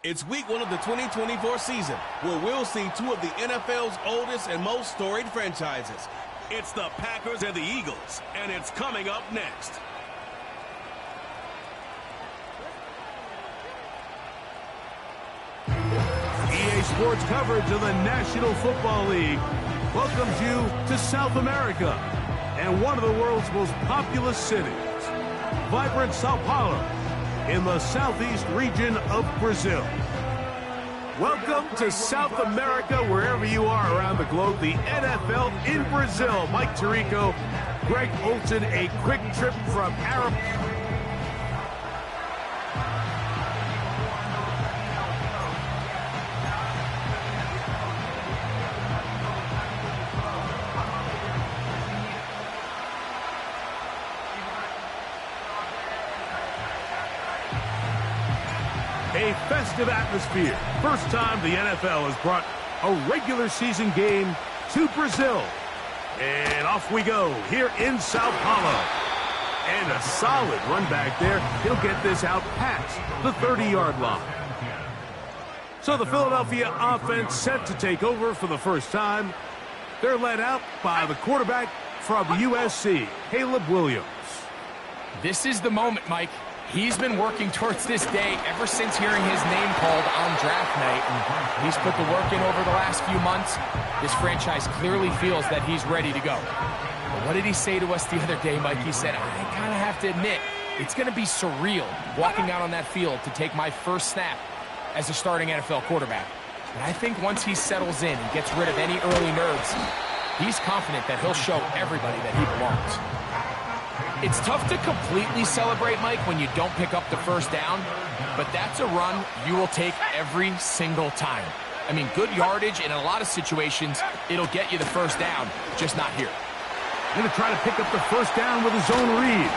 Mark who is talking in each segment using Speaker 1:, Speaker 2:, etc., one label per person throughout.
Speaker 1: It's week 1 of the 2024 season, where we'll see two of the NFL's oldest and most storied franchises. It's the Packers and the Eagles, and it's coming up next.
Speaker 2: EA Sports coverage of the National Football League welcomes you to South America and one of the world's most populous cities, vibrant Sao Paulo, in the southeast region of Brazil. Welcome to South America, wherever you are around the globe, the NFL in Brazil. Mike Tirico, Greg Olson, a quick trip from Arab. A festive atmosphere. First time the NFL has brought a regular season game to Brazil. And off we go here in Sao Paulo. And a solid run back there. He'll get this out past the 30-yard line. So the Philadelphia offense set to take over for the first time. They're led out by the quarterback from USC, Caleb Williams.
Speaker 3: This is the moment, Mike. He's been working towards this day ever since hearing his name called on draft night. And he's put the work in over the last few months. This franchise clearly feels that he's ready to go. What did he say to us the other day, Mike? He said, I kind of have to admit, it's going to be surreal walking out on that field to take my first snap as a starting NFL quarterback. But I think once he settles in and gets rid of any early nerves, he's confident that he'll show everybody that he belongs. It's tough to completely celebrate, Mike, when you don't pick up the first down, but that's a run you will take every single time. I mean, good yardage, and in a lot of situations, it'll get you the first down, just not here.
Speaker 2: Going to try to pick up the first down with his own read.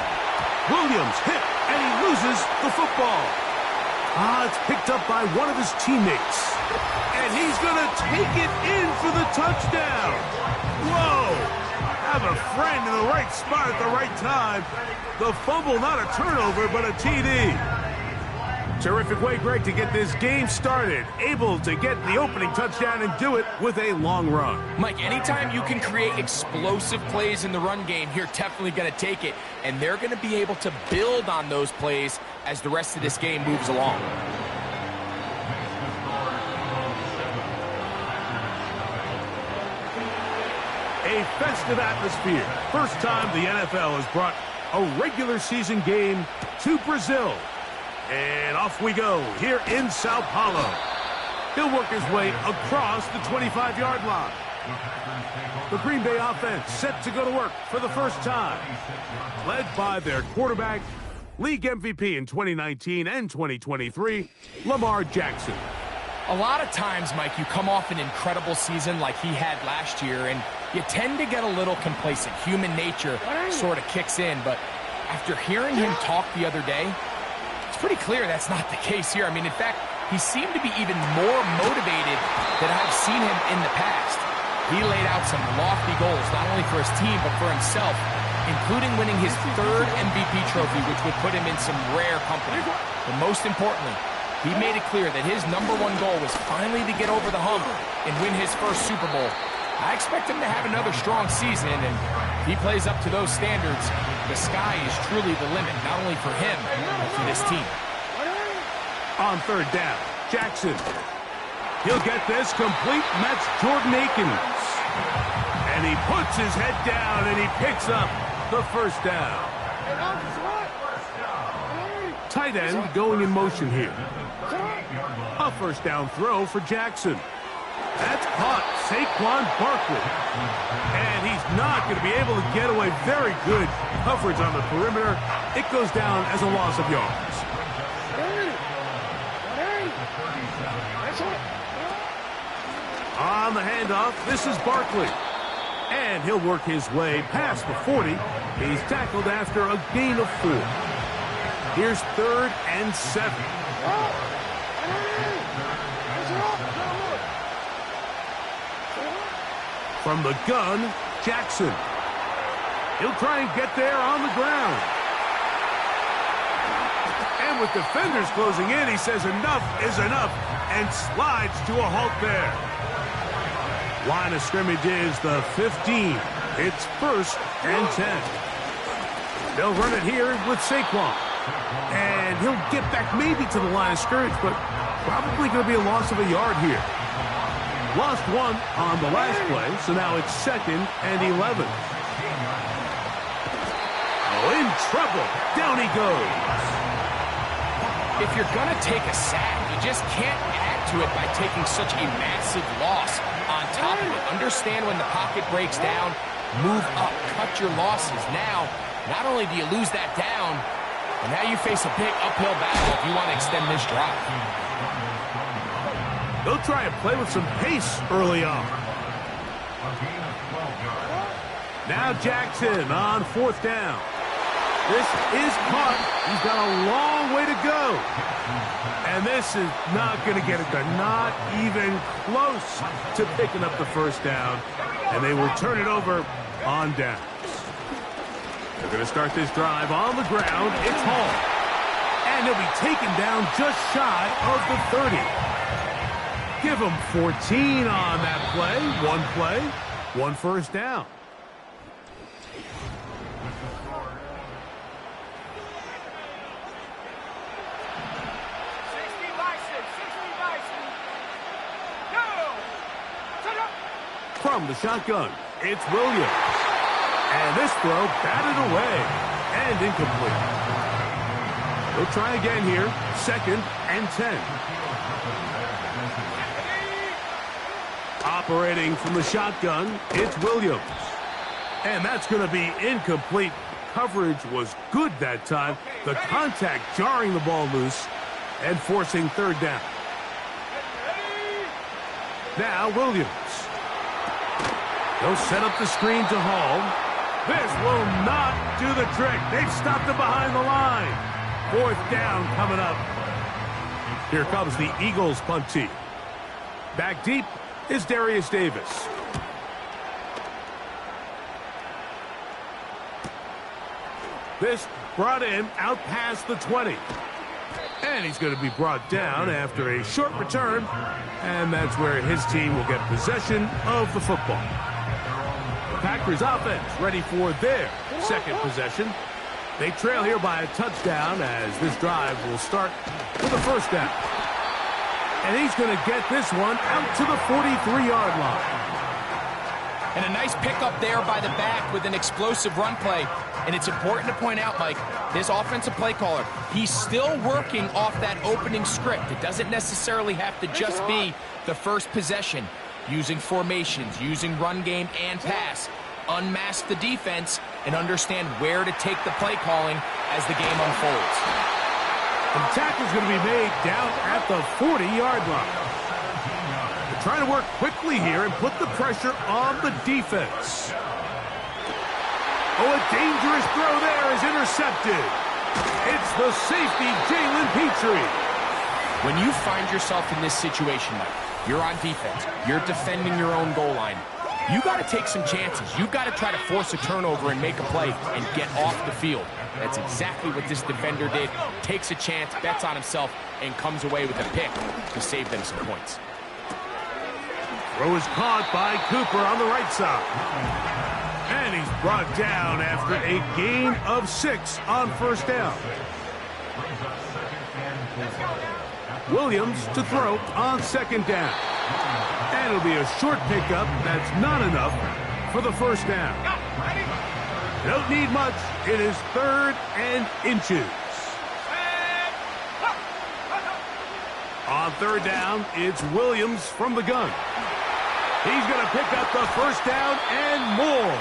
Speaker 2: Williams hit, and he loses the football. It's picked up by one of his teammates. And he's going to take it in for the touchdown. Whoa! Have a friend in the right spot at the right time. The fumble, not a turnover, but a TD. Terrific way, Greg, to get this game started. Able to get the opening touchdown and do it with a long run.
Speaker 3: Mike, anytime you can create explosive plays in the run game, you're definitely going to take it. And they're going to be able to build on those plays as the rest of this game moves along.
Speaker 2: A festive atmosphere. First time the NFL has brought a regular season game to Brazil. And off we go here in Sao Paulo. He'll work his way across the 25-yard line. The Green Bay offense set to go to work for the first time. Led by their quarterback, league MVP in 2019 and 2023, Lamar Jackson.
Speaker 3: A lot of times, Mike, you come off an incredible season like he had last year, and you tend to get a little complacent. Human nature sort of kicks in, but after hearing him talk the other day, it's pretty clear that's not the case here. I mean, in fact, he seemed to be even more motivated than I've seen him in the past. He laid out some lofty goals, not only for his team, but for himself, including winning his third MVP trophy, which would put him in some rare company. But most importantly, he made it clear that his #1 goal was finally to get over the hump and win his first Super Bowl. I expect him to have another strong season, and if he plays up to those standards, the sky is truly the limit, not only for him, but for this team.
Speaker 2: On third down, Jackson. He'll get this complete, and that's Jordan Akins. And he puts his head down, and he picks up the first down. Tight end going in motion here. A first down throw for Jackson. That's caught Saquon Barkley. And he's not going to be able to get away. Very good coverage on the perimeter. It goes down as a loss of yards. On the handoff, this is Barkley. And he'll work his way past the 40. He's tackled after a gain of 4. Here's 3rd and 7. From the gun, Jackson. He'll try and get there on the ground. And with defenders closing in, he says enough is enough and slides to a halt there. Line of scrimmage is the 15. It's 1st and 10. They'll run it here with Saquon. And he'll get back maybe to the line of scrimmage, but probably going to be a loss of a yard here. Lost 1 on the last play, so now it's 2nd and 11. Oh, in trouble. Down he goes.
Speaker 3: If you're going to take a sack, you just can't add to it by taking such a massive loss on top of it. Understand when the pocket breaks down, move up, cut your losses. Now, not only do you lose that down, but now you face a big uphill battle if you want to extend this drive.
Speaker 2: They'll try and play with some pace early on. Now Jackson on 4th down. This is caught. He's got a long way to go. And this is not going to get it done. Not even close to picking up the first down. And they will turn it over on downs. They're going to start this drive on the ground. It's Hall. And he'll be taken down just shy of the 30. Give him 14 on that play, 1 first down. From the shotgun, it's Williams. And this throw batted away and incomplete. We'll try again here. 2nd and 10. Operating from the shotgun, it's Williams. And that's going to be incomplete. Coverage was good that time. The contact jarring the ball loose and forcing 3rd down. Now Williams. He'll set up the screen to Hall. This will not do the trick. They've stopped him behind the line. 4th down coming up. Here comes the Eagles punt team. Back deep is Darius Davis. This brought in out past the 20. And he's going to be brought down after a short return. And that's where his team will get possession of the football. The Packers offense ready for their 2nd possession. They trail here by a touchdown as this drive will start with a 1st down. And he's going to get this one out to the 43-yard line.
Speaker 3: And a nice pickup there by the back with an explosive run play. And it's important to point out, Mike, this offensive play caller, he's still working off that opening script. It doesn't necessarily have to just be the first possession. Using formations, using run game and pass. Unmask the defense and understand where to take the play calling as the game unfolds.
Speaker 2: And the tackle's going to be made down at the 40-yard line. They're trying to work quickly here and put the pressure on the defense. Oh, a dangerous throw there is intercepted. It's the safety, Jalen Petrie.
Speaker 3: When you find yourself in this situation, Mike, you're on defense, you're defending your own goal line, you got to take some chances. You've got to try to force a turnover and make a play and get off the field. That's exactly what this defender did. Takes a chance, bets on himself, and comes away with a pick to save them some points.
Speaker 2: Throw is caught by Cooper on the right side. And he's brought down after a gain of 6 on 1st down. Williams to throw on 2nd down. And it'll be a short pickup. That's not enough for the 1st down. Don't need much. It is 3rd and inches. On 3rd down, it's Williams from the gun. He's going to pick up the 1st down and more.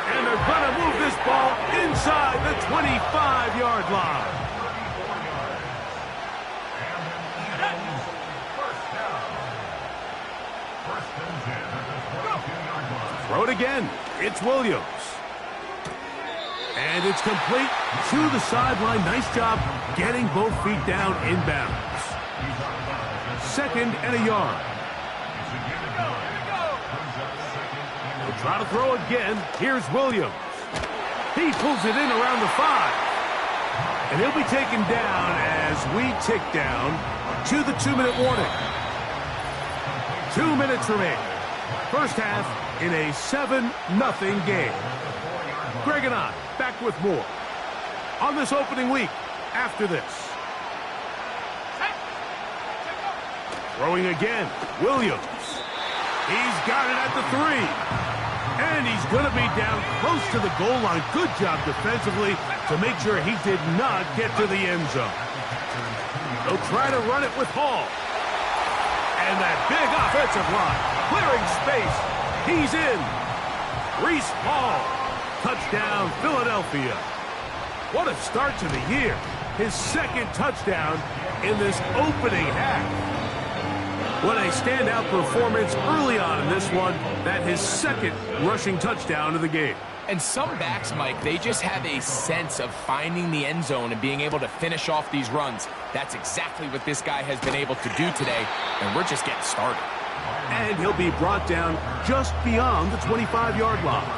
Speaker 2: And they're going to move this ball inside the 25-yard line. Throw it again. It's Williams. And it's complete to the sideline. Nice job getting both feet down inbounds. 2nd and a yard. We'll try to throw again. Here's Williams. He pulls it in around the 5. And he'll be taken down as we tick down to the 2-minute warning. 2 minutes remaining. 1st half in a 7-0 game. Greg and I back with more on this opening week after this. Throwing again, Williams. He's got it at the 3. And he's going to be down close to the goal line. Good job defensively to make sure he did not get to the end zone. They'll try to run it with Hall. And that big offensive line, clearing space. He's in. Reese Hall. Touchdown, Philadelphia. What a start to the year. His 2nd touchdown in this opening half. What a standout performance early on in this one. That his 2nd rushing touchdown of the game.
Speaker 3: And some backs, Mike, they just have a sense of finding the end zone and being able to finish off these runs. That's exactly what this guy has been able to do today, and we're just getting started.
Speaker 2: And he'll be brought down just beyond the 25-yard line.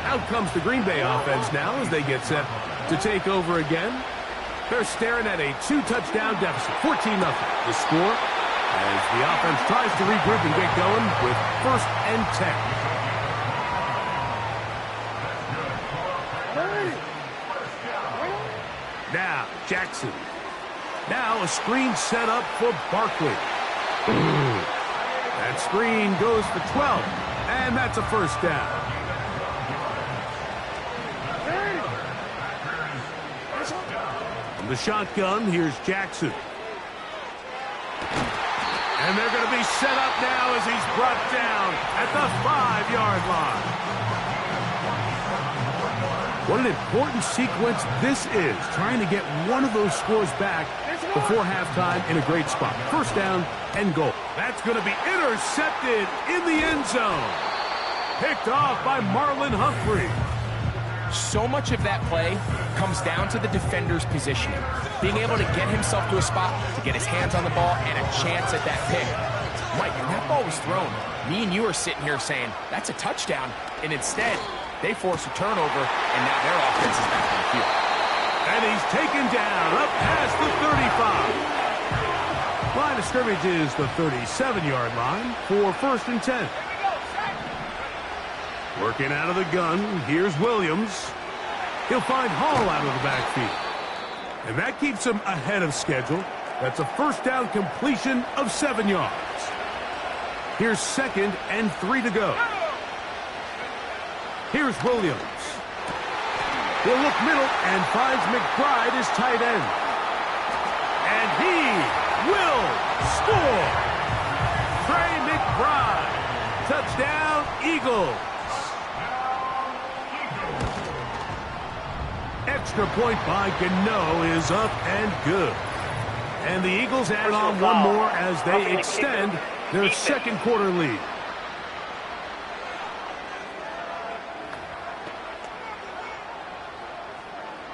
Speaker 2: Out comes the Green Bay offense now as they get set to take over again. They're staring at a 2-touchdown deficit, 14-0. The score as the offense tries to regroup and get going with 1st and 10. Now, Jackson. Now a screen set up for Barkley. That screen goes for 12, and that's a 1st down. the shotgun, here's Jackson. And they're going to be set up now as he's brought down at the 5-yard line. What an important sequence this is, trying to get one of those scores back before halftime in a great spot. First down and goal. That's going to be intercepted in the end zone. Picked off by Marlon Humphrey.
Speaker 3: So much of that play comes down to the defender's positioning. Being able to get himself to a spot, to get his hands on the ball, and a chance at that pick. Mike, when that ball was thrown, me and you are sitting here saying, that's a touchdown. And instead, they force a turnover, and now their offense is back on the field.
Speaker 2: And he's taken down up past the 35. Line of scrimmage is the 37-yard line for 1st and 10. Working out of the gun, here's Williams. He'll find Hall out of the backfield. And that keeps him ahead of schedule. That's a first down completion of 7 yards. Here's 2nd and 3 to go. Here's Williams. He'll look middle and finds McBride as tight end. And he will score. Trey McBride. Touchdown, Eagles. Extra point by Gano is up and good. And the Eagles add on one more as they extend their second quarter lead.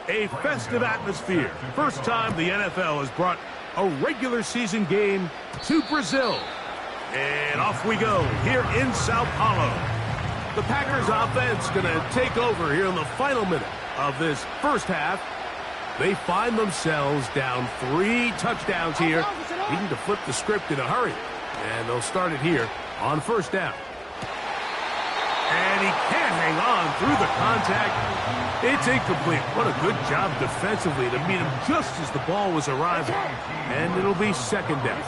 Speaker 2: A festive atmosphere. First time the NFL has brought a regular season game to Brazil. And off we go here in Sao Paulo. The Packers offense going to take over here in the final minute of this first half. They find themselves down 3 touchdowns here, needing to flip the script in a hurry. And they'll start it here on first down. And he can't hang on through the contact. It's incomplete. What a good job defensively to meet him just as the ball was arriving. And it'll be second down.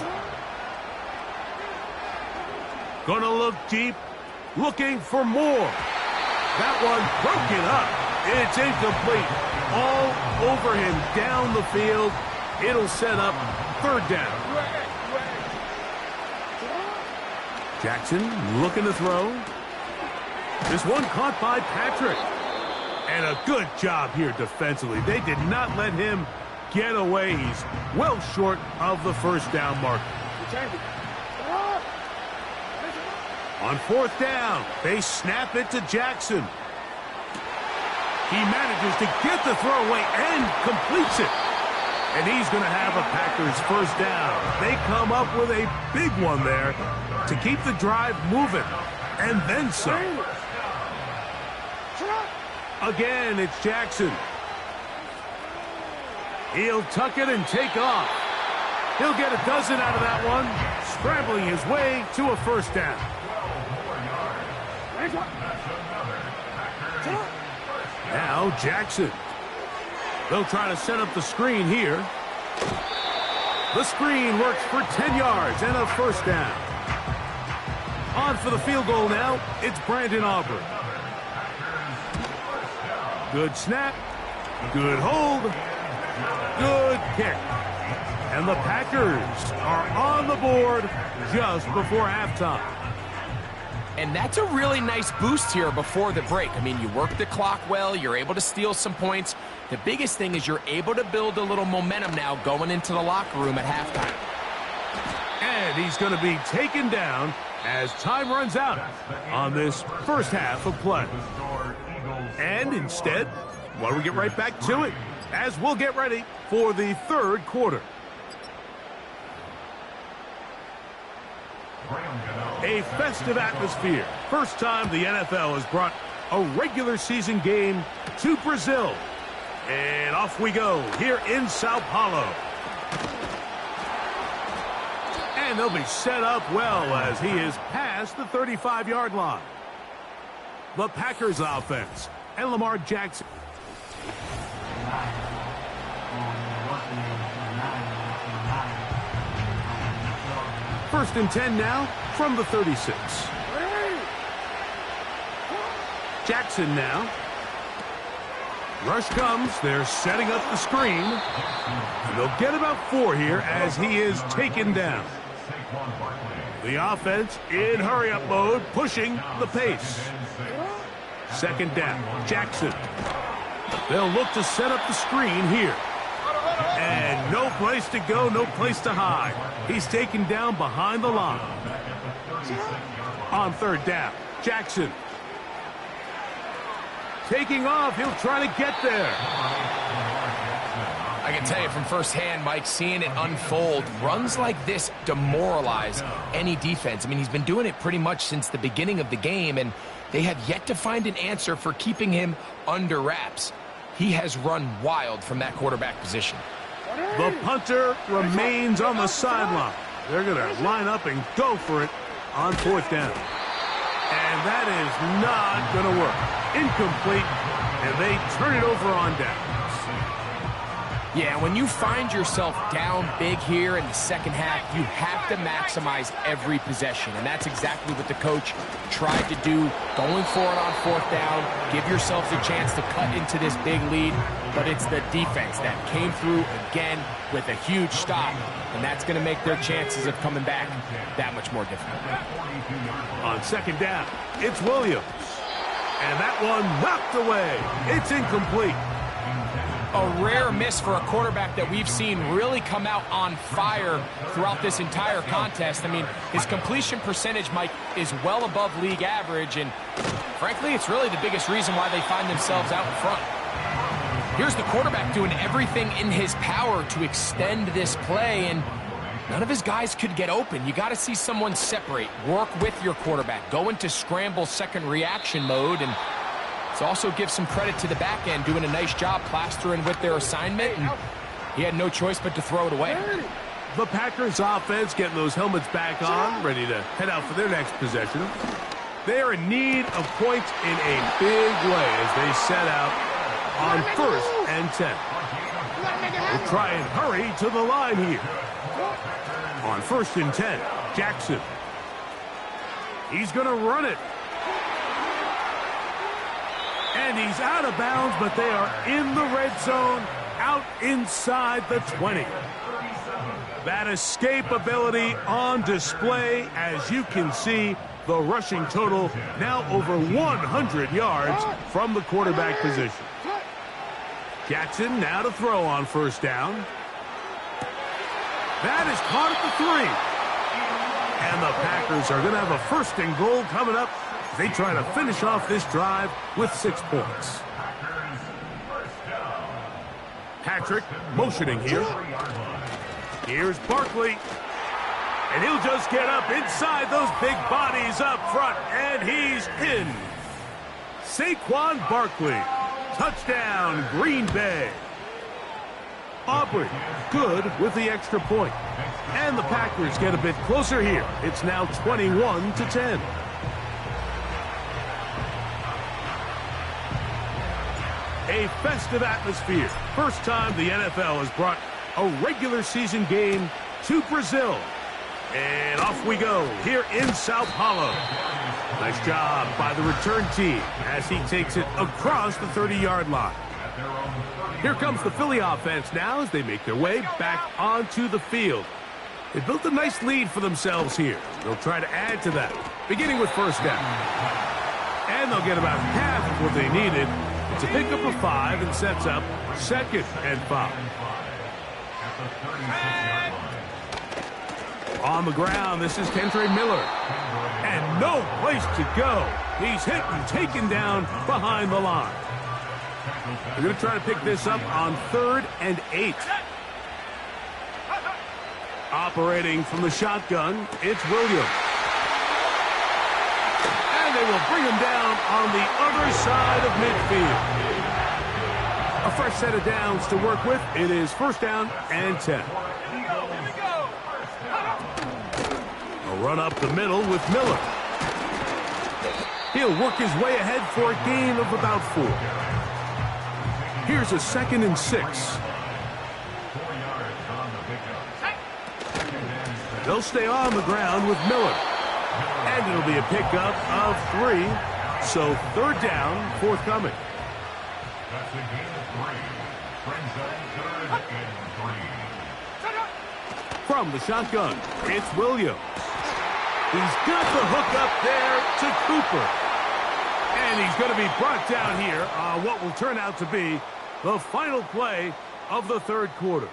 Speaker 2: Gonna look deep, looking for more. That one broken up. It's incomplete. All over him down the field. It'll set up third down. Jackson looking to throw. This one caught by Patrick. And a good job here defensively. They did not let him get away. He's well short of the first down marker. On fourth down, they snap it to Jackson. He manages to get the throwaway and completes it. And he's going to have a Packers first down. They come up with a big one there to keep the drive moving. And then some. Again, it's Jackson. He'll tuck it and take off. He'll get a dozen out of that one, scrambling his way to a first down. Now Jackson. They'll try to set up the screen here. The screen works for 10 yards and a first down. On for the field goal now, it's Brandon Aubrey. Good snap, good hold, good kick. And the Packers are on the board just before halftime.
Speaker 3: And that's a really nice boost here before the break. I mean, you work the clock well, you're able to steal some points. The biggest thing is you're able to build a little momentum now going into the locker room at halftime.
Speaker 2: And he's going to be taken down as time runs out on this first half of play. And instead, why don't we get right back to it as we'll get ready for the third quarter. A festive atmosphere. First time the NFL has brought a regular season game to Brazil. And off we go here in Sao Paulo. And they'll be set up well as he is past the 35-yard line. The Packers offense and Lamar Jackson. First and 10 now from the 36. Jackson now. Rush comes. They're setting up the screen. And they'll get about 4 here as he is taken down. The offense in hurry-up mode, pushing the pace. Second down, Jackson. They'll look to set up the screen here. And no place to go, no place to hide. He's taken down behind the line. On third down, Jackson. Taking off, he'll try to get there.
Speaker 3: I can tell you from firsthand, Mike, seeing it unfold, runs like this demoralize any defense. I mean, he's been doing it pretty much since the beginning of the game, and they have yet to find an answer for keeping him under wraps. He has run wild from that quarterback position.
Speaker 2: The punter remains on the sideline. They're going to line up and go for it on fourth down. And that is not going to work. Incomplete, and they turn it over on down.
Speaker 3: Yeah, when you find yourself down big here in the second half, you have to maximize every possession. And that's exactly what the coach tried to do, going for it on fourth down. Give yourselves a chance to cut into this big lead. But it's the defense that came through again with a huge stop. And that's going to make their chances of coming back that much more difficult.
Speaker 2: On second down, it's Williams. And that one knocked away. It's incomplete.
Speaker 3: A rare miss for a quarterback that we've seen really come out on fire throughout this entire contest. I mean, his completion percentage, Mike, is well above league average, and frankly, it's really the biggest reason why they find themselves out in front. Here's the quarterback doing everything in his power to extend this play, and none of his guys could get open. You got to see someone separate, work with your quarterback, go into scramble second reaction mode, and also give some credit to the back end, doing a nice job plastering with their assignment, and he had no choice but to throw it away.
Speaker 2: The Packers offense getting those helmets back on, ready to head out for their next possession. They are in need of points in a big way as they set out on 1st and 10. We'll try and hurry to the line here. On 1st and 10, Jackson. He's going to run it. And he's out of bounds, but they are in the red zone, out inside the 20. That escape ability on display. As you can see, the rushing total now over 100 yards from the quarterback position. Jackson now to throw on first down. That is caught at the 3. And the Packers are going to have a 1st and goal coming up. They try to finish off this drive with 6 points. Patrick motioning here. Here's Barkley. And he'll just get up inside those big bodies up front. And he's in. Saquon Barkley. Touchdown, Green Bay. Aubrey, good with the extra point. And the Packers get a bit closer here. It's now 21-10. A festive atmosphere. First time the NFL has brought a regular season game to Brazil. And off we go here in Sao Paulo. Nice job by the return team as he takes it across the 30-yard line. Here comes the Philly offense now as they make their way back onto the field. They built a nice lead for themselves here. They'll try to add to that, beginning with first down. And they'll get about half of what they needed. It's a pickup of 5 and sets up 2nd and 5. On the ground, this is Kendre Miller. And no place to go. He's hit and taken down behind the line. They're going to try to pick this up on 3rd and 8. Operating from the shotgun, it's Williams. And they will bring him down on the other side of midfield. A fresh set of downs to work with. It is 1st down and 10. A run up the middle with Miller. He'll work his way ahead for a gain of about 4. Here's a 2nd and 6. They'll stay on the ground with Miller. And it'll be a pickup of 3. So 3rd down, forthcoming. From the shotgun, it's Williams. He's got the hook up there to Cooper. And he's going to be brought down here on what will turn out to be the final play of the third quarter.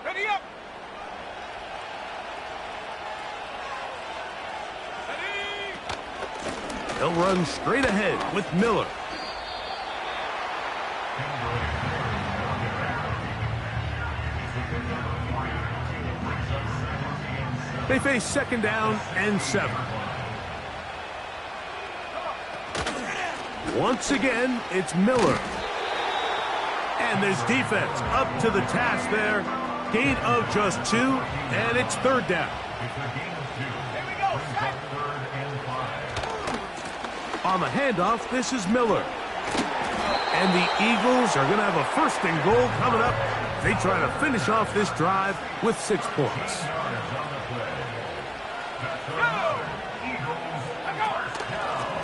Speaker 4: Ready up!
Speaker 2: He'll run straight ahead with Miller. They face second down and 7. Once again, it's Miller. And there's defense up to the task there. Gain of just 2, and it's third down. On the handoff, this is Miller. And the Eagles are going to have a first and goal coming up. They try to finish off this drive with 6 points.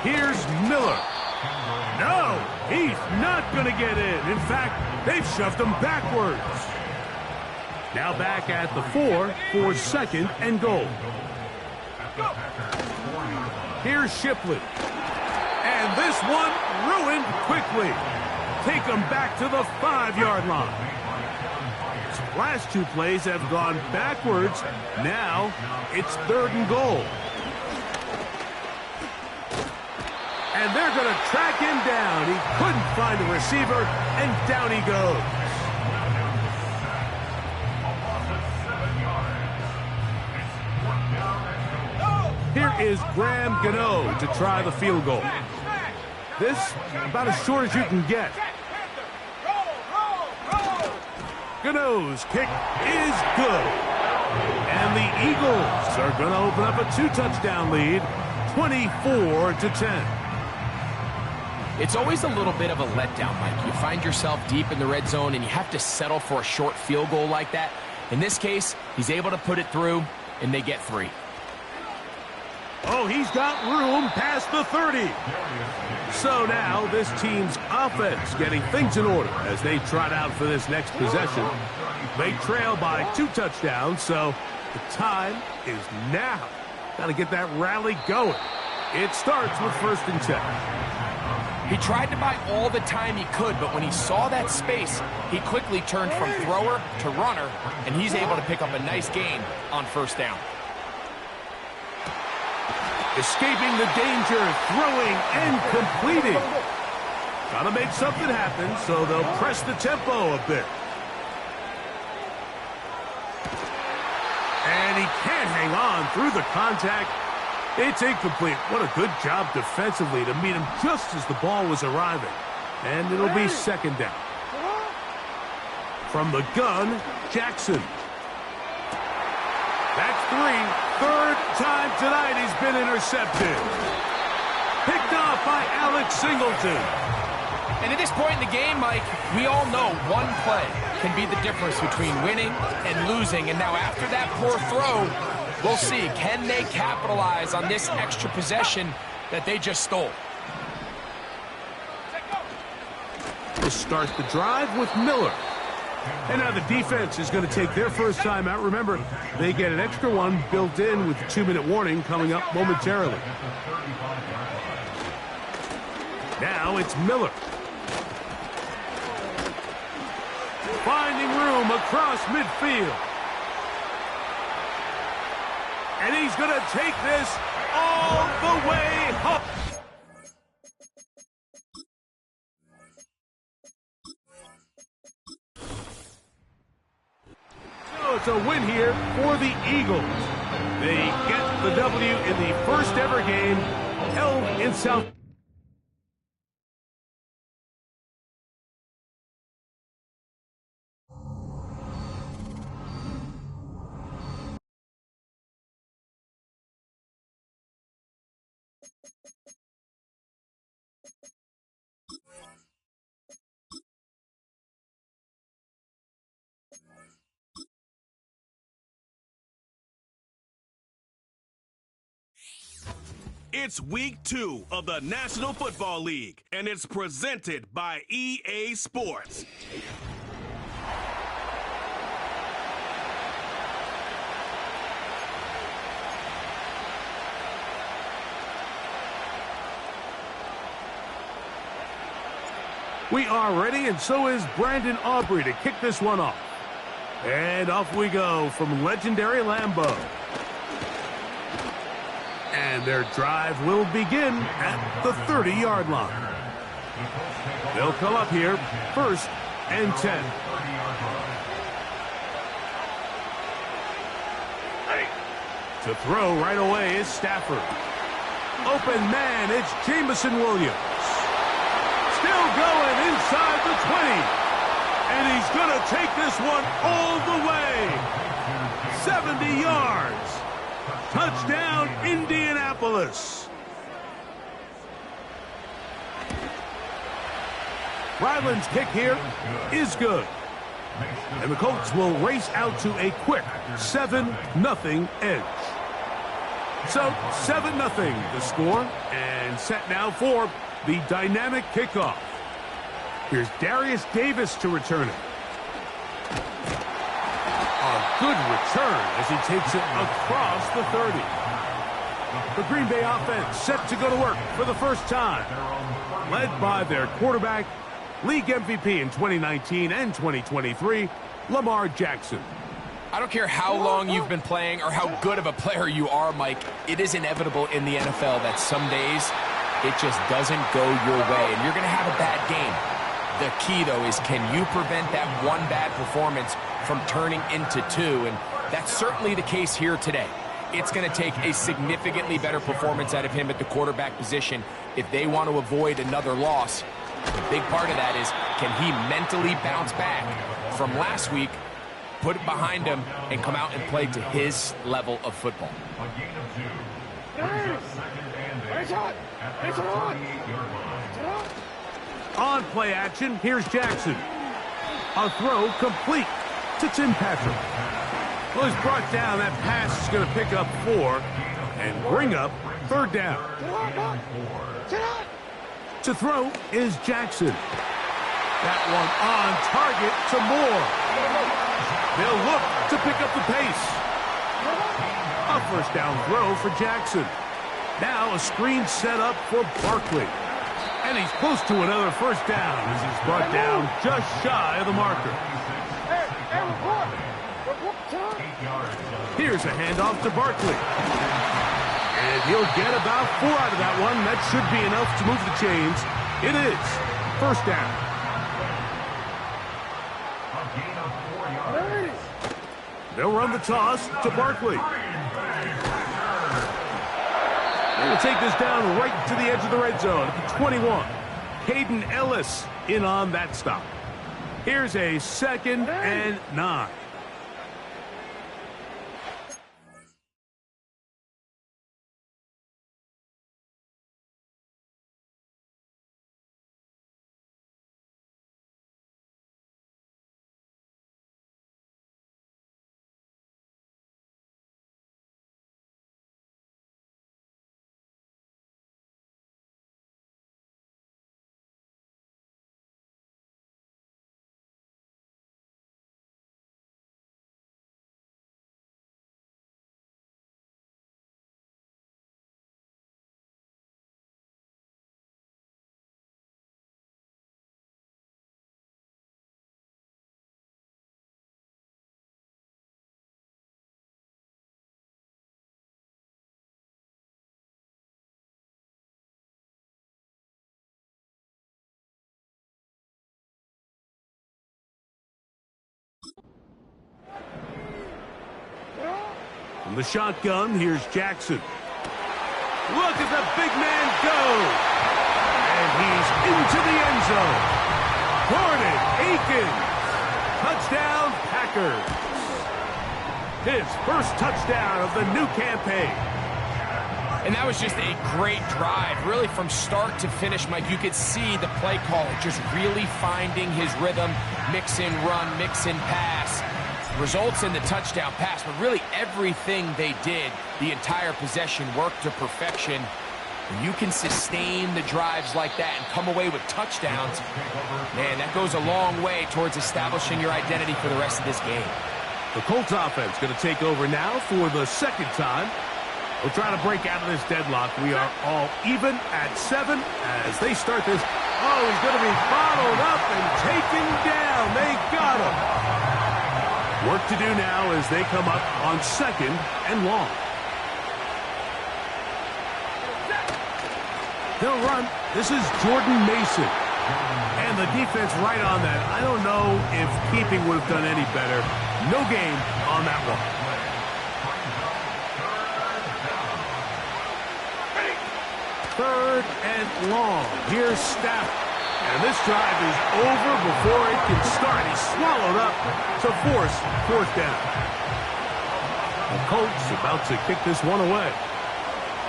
Speaker 2: Here's Miller. No, he's not going to get in. In fact, they've shoved him backwards. Now back at the 4 for second and goal. Here's Shipley. And this one ruined quickly. Take them back to the 5-yard line. His last 2 plays have gone backwards. Now it's third and goal. And they're going to track him down. He couldn't find a receiver, and down he goes. Here is Graham Gano to try the field goal. This, about as short as you can get. Gano's kick is good. And the Eagles are going to open up a 2-touchdown lead, 24-10.
Speaker 3: It's always a little bit of a letdown, Mike. You find yourself deep in the red zone, and you have to settle for a short field goal like that. In this case, he's able to put it through, and they get 3.
Speaker 2: Oh, he's got room past the 30. So now this team's offense getting things in order as they trot out for this next possession. They trail by 2 touchdowns, so the time is now. Got to get that rally going. It starts with 1st and 10.
Speaker 3: He tried to buy all the time he could, but when he saw that space, he quickly turned from thrower to runner, and he's able to pick up a nice gain on 1st down.
Speaker 2: Escaping the danger, throwing and completing. Got to make something happen, so they'll press the tempo a bit. And he can't hang on through the contact. It's incomplete. What a good job defensively to meet him just as the ball was arriving. And it'll be second down. From the gun, Jackson. That's 3. 3rd time tonight he's been intercepted. Picked off by Alex Singleton.
Speaker 3: And at this point in the game, Mike, we all know one play can be the difference between winning and losing. And now after that poor throw, we'll see, can they capitalize on this extra possession that they just stole?
Speaker 2: We'll start the drive with Miller. And now the defense is going to take their first time out. Remember, they get an extra one built in with the 2-minute warning coming up momentarily. Now it's Miller. Finding room across midfield. And he's going to take this all the way home. It's a win here for the Eagles. They get the W in the first ever game held in South.
Speaker 1: It's week 2 of the National Football League, and it's presented by EA Sports.
Speaker 2: We are ready, and so is Brandon Aubrey to kick this one off. And off we go from legendary Lambeau. And their drive will begin at the 30-yard line. They'll come up here, 1st and 10. To throw right away is Stafford. Open man, it's Jamison Williams. Still going inside the 20. And he's going to take this one all the way. 70 yards. Touchdown, Indianapolis. Ryland's kick here is good. And the Colts will race out to a quick 7-0 edge. So 7-0 the score, and set now for the dynamic kickoff. Here's Darius Davis to return it. A good return as he takes it across the 30. The Green Bay offense set to go to work for the first time. Led by their quarterback, league MVP in 2019 and 2023, Lamar Jackson.
Speaker 3: I don't care how long you've been playing or how good of a player you are, Mike. It is inevitable in the NFL that some days it just doesn't go your way, and you're going to have a bad game. The key, though, is can you prevent that one bad performance from turning into 2? And that's certainly the case here today. It's going to take a significantly better performance out of him at the quarterback position if they want to avoid another loss. A big part of that is, can he mentally bounce back from last week, put it behind him, and come out and play to his level of football?
Speaker 2: On play action, here's Jackson. A throw complete to Tim Patrick. Well, he's brought down. That pass is going to pick up 4 and bring up 3rd down. To throw is Jackson. That one on target to Moore. They'll look to pick up the pace. A 1st down throw for Jackson. Now a screen set up for Barkley. And he's close to another 1st down as he's brought down just shy of the marker. Here's a handoff to Barkley. And he'll get about 4 out of that one. That should be enough to move the chains. It is 1st down. They'll run the toss to Barkley. They'll take this down right to the edge of the red zone at the 21. Caden Ellis in on that stop. Here's a 2nd and 9. From the shotgun, here's Jackson. Look at the big man go. And he's into the end zone. Gordon Akins. Touchdown, Packers. His 1st touchdown of the new campaign.
Speaker 3: And that was just a great drive, really from start to finish, Mike. You could see the play caller just really finding his rhythm, mix in run, mix in pass. Results in the touchdown pass, but really everything they did, the entire possession worked to perfection. When you can sustain the drives like that and come away with touchdowns, man, that goes a long way towards establishing your identity for the rest of this game.
Speaker 2: The Colts offense going to take over now for the second time. We'll try to break out of this deadlock. We are all even at 7 as they start this. Oh, he's going to be bottled up and taken down. They got him. Work to do now as they come up on 2nd and long. They'll run. This is Jordan Mason. And the defense right on that. I don't know if keeping would have done any better. No gain on that one. Third and long. Here's Stafford. And this drive is over before it can start. He's swallowed up to force 4th down. The Colts about to kick this one away,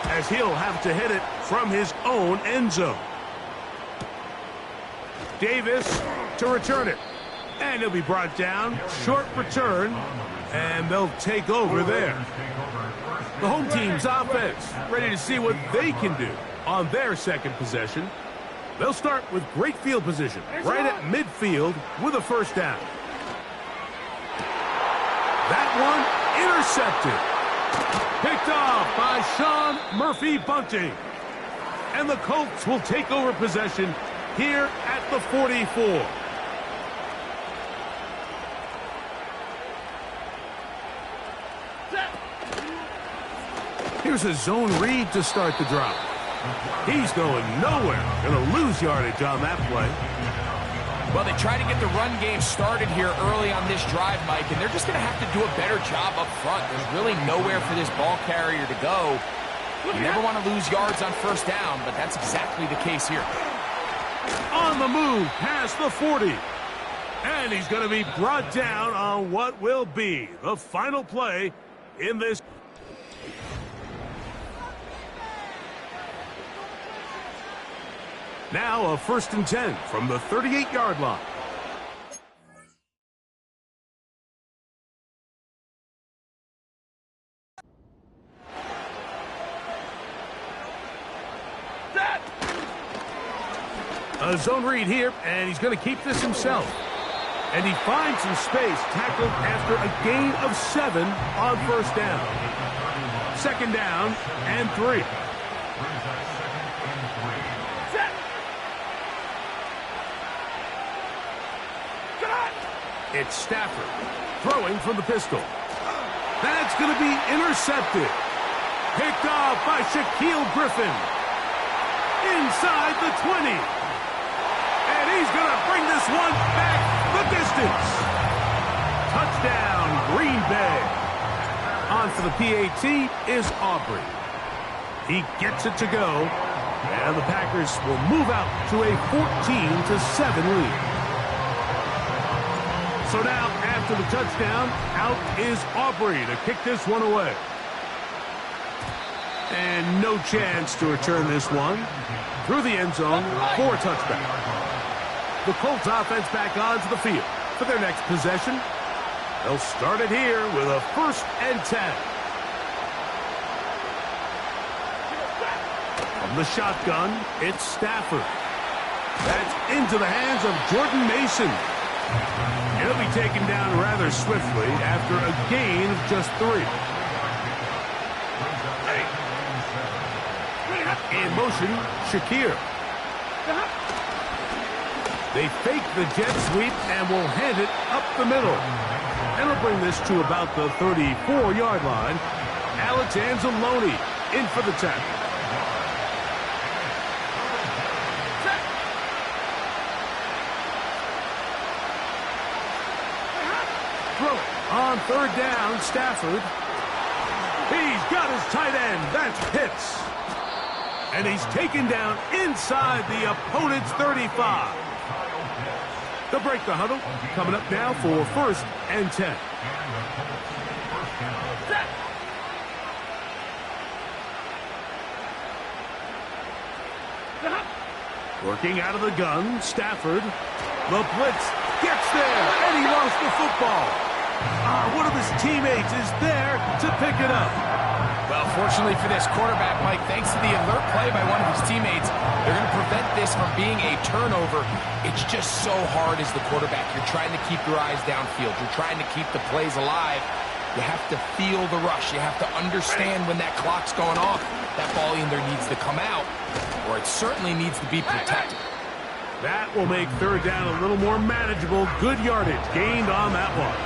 Speaker 2: as he'll have to hit it from his own end zone. Davis to return it. And he'll be brought down. Short return. And they'll take over there. The home team's offense ready to see what they can do on their second possession. They'll start with great field position right at midfield with a 1st down. That one intercepted. Picked off by Sean Murphy-Bunting. And the Colts will take over possession here at the 44. Here's a zone read to start the drive. He's going nowhere. Going to lose yardage on that play.
Speaker 3: Well, they try to get the run game started here early on this drive, Mike, and they're just going to have to do a better job up front. There's really nowhere for this ball carrier to go. You never want to lose yards on 1st down, but that's exactly the case here.
Speaker 2: On the move past the 40. And he's going to be brought down on what will be the final play in this. Now a 1st and 10 from the 38-yard line. A zone read here, and he's going to keep this himself. And he finds some space, tackled after a gain of 7 on 1st down. 2nd down and 3. It's Stafford throwing from the pistol. That's going to be intercepted. Picked off by Shaquille Griffin. Inside the 20. And he's going to bring this one back the distance. Touchdown, Green Bay. On for the PAT is Aubrey. He gets it to go. And the Packers will move out to a 14-7 lead. So now, after the touchdown, out is Aubrey to kick this one away. And no chance to return this one through the end zone for a touchback. The Colts offense back onto the field for their next possession. They'll start it here with a 1st and 10. From the shotgun, it's Stafford. That's into the hands of Jordan Mason. He'll be taken down rather swiftly after a gain of just 3. In motion, Shakir. They fake the jet sweep and will hand it up the middle. And will bring this to about the 34-yard line. Alex Anzalone in for the tackle. On 3rd down, Stafford. He's got his tight end. That's Pitts. And he's taken down inside the opponent's 35. They'll break the huddle. Coming up now for 1st and 10. Working out of the gun, Stafford. The blitz gets there, and he lost the football. One of his teammates is there to pick it up.
Speaker 3: Well, fortunately for this quarterback, Mike, thanks to the alert play by one of his teammates, they're going to prevent this from being a turnover. It's just so hard as the quarterback. You're trying to keep your eyes downfield. You're trying to keep the plays alive. You have to feel the rush. You have to understand when that clock's going off. That ball either needs to come out, or it certainly needs to be protected.
Speaker 2: That will make third down a little more manageable. Good yardage gained on that one.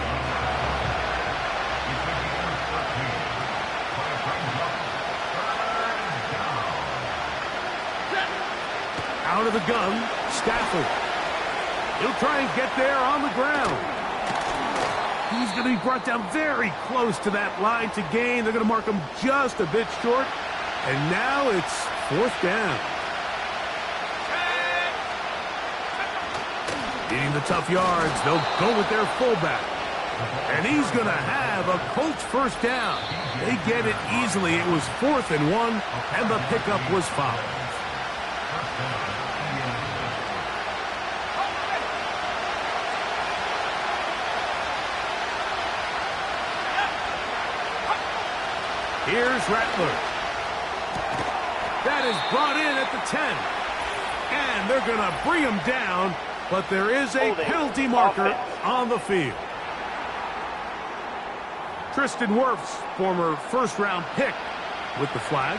Speaker 2: Out of the gun, Stafford. He'll try and get there on the ground. He's going to be brought down very close to that line to gain. They're going to mark him just a bit short. And now it's fourth down. Needing the tough yards, they'll go with their fullback. And he's going to have a Colts first down. They get it easily. It was 4th and 1, and the pickup was fouled. Here's Rattler. That is brought in at the 10. And they're going to bring him down, but there is a penalty marker on the field. Tristan Wirfs, former first-round pick, with the flag.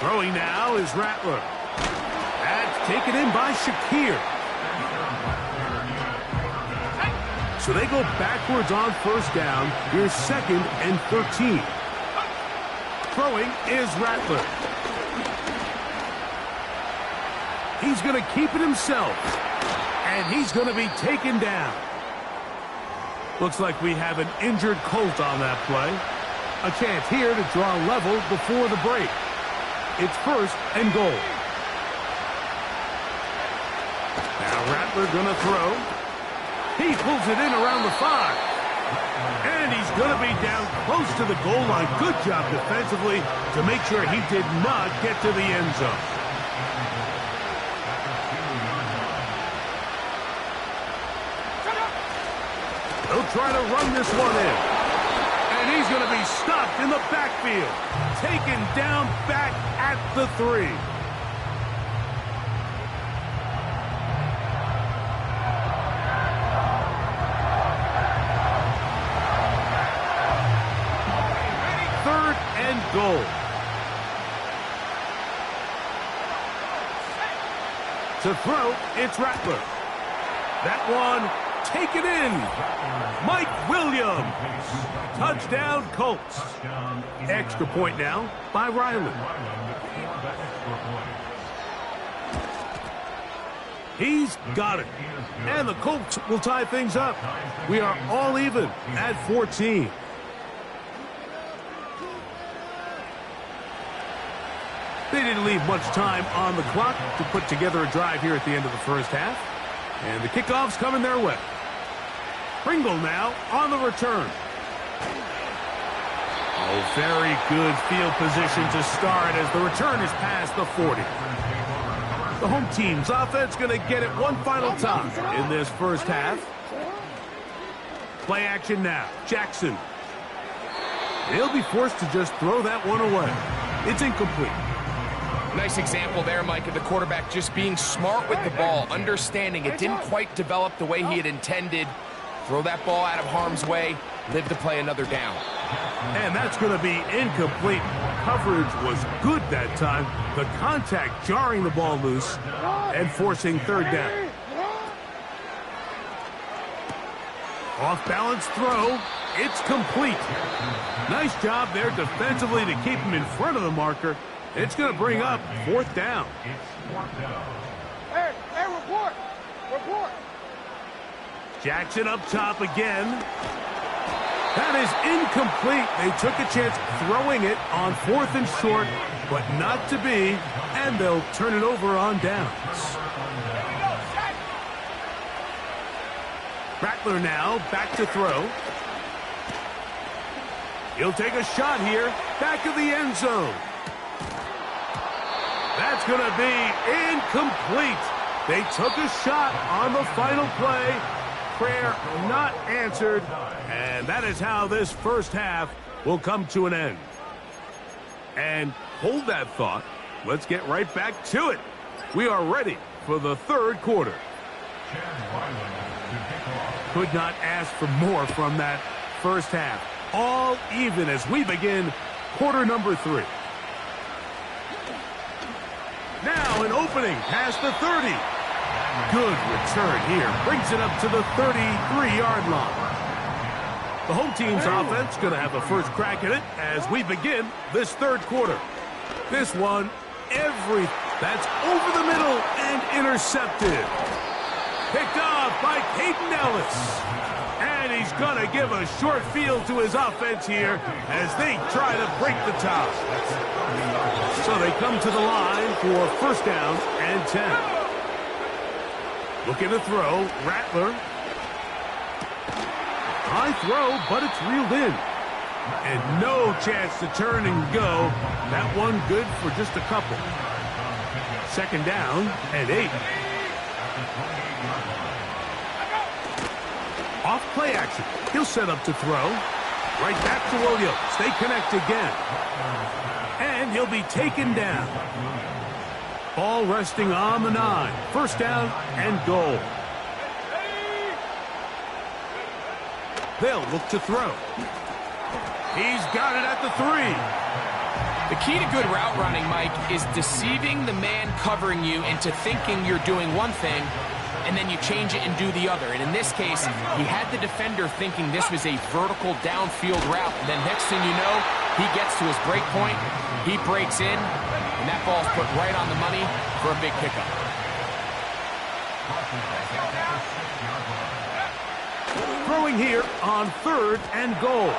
Speaker 2: Throwing now is Rattler. That's taken in by Shakir. So they go backwards on first down. Here's 2nd and 13. Throwing is Rattler. He's going to keep it himself. And he's going to be taken down. Looks like we have an injured Colt on that play. A chance here to draw level before the break. It's 1st and goal. Now Rattler going to throw. He pulls it in around the 5. And he's going to be down close to the goal line. Good job defensively to make sure he did not get to the end zone. They'll try to run this one in. And he's going to be stopped in the backfield. Taken down back at the 3. Goal. To throw, it's Rattler. That one taken in. Mike Williams. Touchdown, Colts. Extra point now by Riley. He's got it. And the Colts will tie things up. We are all even at 14. They didn't leave much time on the clock to put together a drive here at the end of the first half. And the kickoff's coming their way. Pringle now on the return. Oh, very good field position to start as the return is past the 40. The home team's offense going to get it one final time in this first half. Play action now. Jackson. He'll be forced to just throw that one away. It's incomplete.
Speaker 3: Nice example there, Mike, of the quarterback just being smart with the ball, understanding it didn't quite develop the way he had intended. Throw that ball out of harm's way, live to play another down.
Speaker 2: And that's going to be incomplete. Coverage was good that time. The contact jarring the ball loose and forcing third down. Off-balance throw. It's complete. Nice job there defensively to keep him in front of the marker. It's going to bring up fourth down.
Speaker 4: Hey, report.
Speaker 2: Jackson up top again. That is incomplete. They took a chance throwing it on 4th and short, but not to be, and they'll turn it over on downs. Rattler now back to throw. He'll take a shot here, back of the end zone. That's going to be incomplete. They took a shot on the final play. prayer not answered, and that is how this first half will come to an end. And hold that thought. Let's get right back to it. We are ready for the third quarter. Could not ask for more from that first half. All even as we begin quarter number 3. Now an opening past the 30. Good return here. Brings it up to the 33-yard line. The home team's offense going to have a first crack at it as we begin this third quarter. This one, that's over the middle and intercepted. Picked off by Peyton Ellis. And he's going to give a short field to his offense here as they try to break the tie. So they come to the line for first down and 10. Looking to throw, Rattler. High throw, but it's reeled in. And no chance to turn and go. That one good for just a couple. Second down and 8. Off play action. He'll set up to throw. Right back to Williams. They connect again. And he'll be taken down. Ball resting on the 9. First down and goal. They'll look to throw. He's got it at the 3.
Speaker 3: The key to good route running, Mike, is deceiving the man covering you into thinking you're doing one thing, and then you change it and do the other. And in this case, he had the defender thinking this was a vertical downfield route. And then next thing you know, he gets to his break point, he breaks in, and that ball's put right on the money for a big pickup.
Speaker 2: Throwing here on third and goal.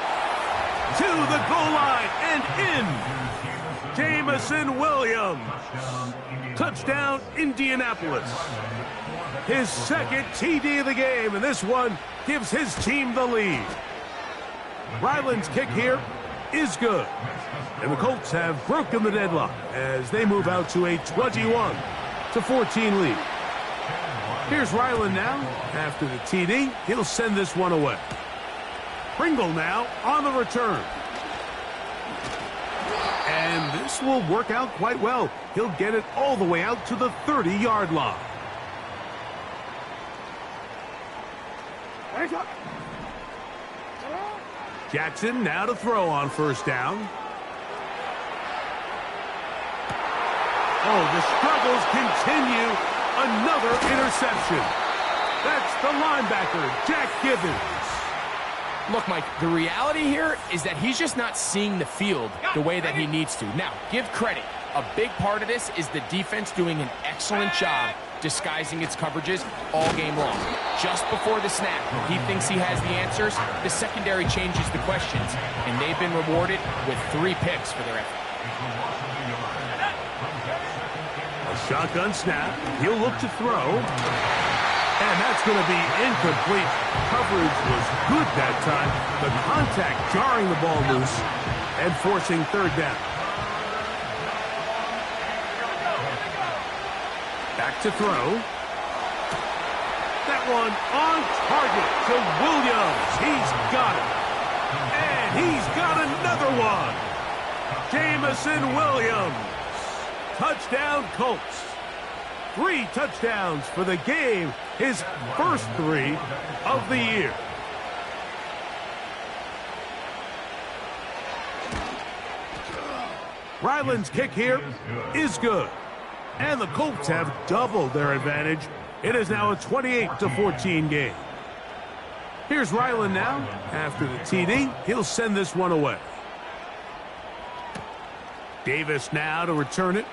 Speaker 2: To the goal line and in. Jamison Williams. Touchdown, Indianapolis. His second TD of the game, and this one gives his team the lead. Ryland's kick here is good. And the Colts have broken the deadlock as they move out to a 21-14 lead. Here's Ryland now. After the TD, he'll send this one away. Pringle now on the return. And this will work out quite well. He'll get it all the way out to the 30-yard line. Jackson now to throw on first down. Oh, the struggles continue. Another interception. That's the linebacker, Jack Gibbons.
Speaker 3: Look, Mike, the reality here is that he's just not seeing the field the way that he needs to. Now, give credit. A big part of this is the defense doing an excellent job disguising its coverages all game long. Just before the snap, he thinks he has the answers. The secondary changes the questions, and they've been rewarded with 3 picks for their effort.
Speaker 2: A shotgun snap. He'll look to throw. And that's going to be incomplete. Coverage was good that time. The contact jarring the ball loose and forcing third down. Back to throw. That one on target to Williams. He's got it. And he's got another one. Jamison Williams. Touchdown Colts. 3 touchdowns for the game. His first 3 of the year. Ryland's kick here is good. And the Colts have doubled their advantage. It is now a 28-14 game. Here's Ryland now. After the TD, he'll send this one away. Davis now to return it.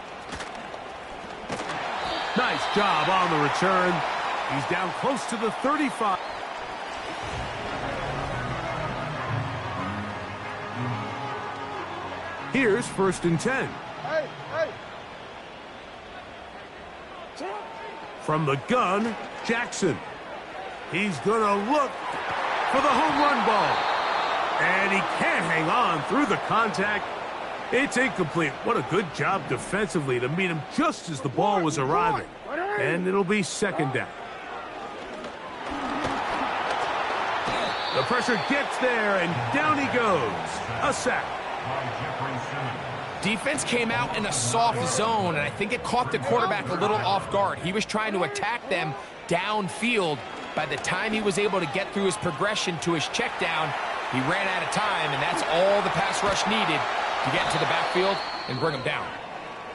Speaker 2: Nice job on the return. He's down close to the 35. Here's first and 10. From the gun, Jackson. He's going to look for the home run ball. And he can't hang on through the contact. It's incomplete. What a good job defensively to meet him just as the ball was arriving. And it'll be second down. The pressure gets there, and down he goes. A sack.
Speaker 3: Defense came out in a soft zone, and I think it caught the quarterback a little off guard. He was trying to attack them downfield. By the time he was able to get through his progression to his check down, he ran out of time, and that's all the pass rush needed to get to the backfield and bring him down.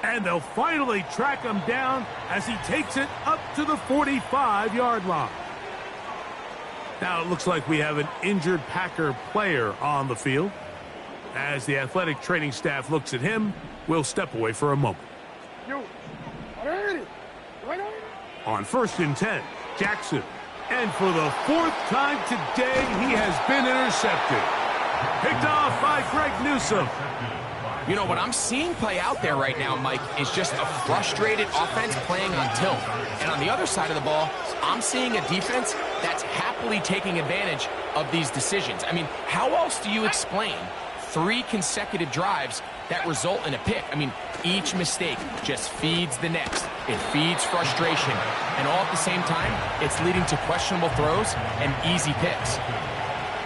Speaker 2: And they'll finally track him down as he takes it up to the 45-yard line. Now it looks like we have an injured Packer player on the field. As the athletic training staff looks at him, we'll step away for a moment. On 1st and 10, Jackson. And for the 4th time today, he has been intercepted. Picked off by Greg Newsome.
Speaker 3: You know, what I'm seeing play out there right now, Mike, is just a frustrated offense playing on tilt. And on the other side of the ball, I'm seeing a defense that's happily taking advantage of these decisions. I mean, how else do you explain 3 consecutive drives that result in a pick? I mean, each mistake just feeds the next. It feeds frustration. And all at the same time, it's leading to questionable throws and easy picks.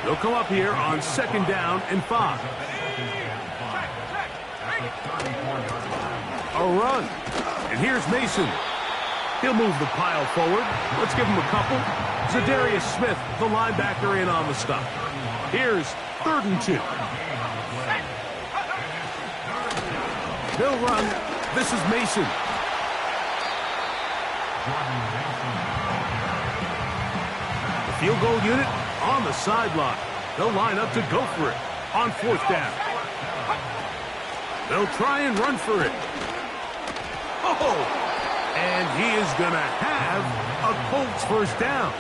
Speaker 2: They'll come up here on 2nd down and 5. A run. And here's Mason. He'll move the pile forward. Let's give him a couple. Zadarius Smith, the linebacker, in on the stop. Here's 3rd and 2. They'll run. This is Mason. The field goal unit on the sideline. They'll line up to go for it on 4th down. They'll try and run for it. Oh! And he is going to have a Colts 1st down.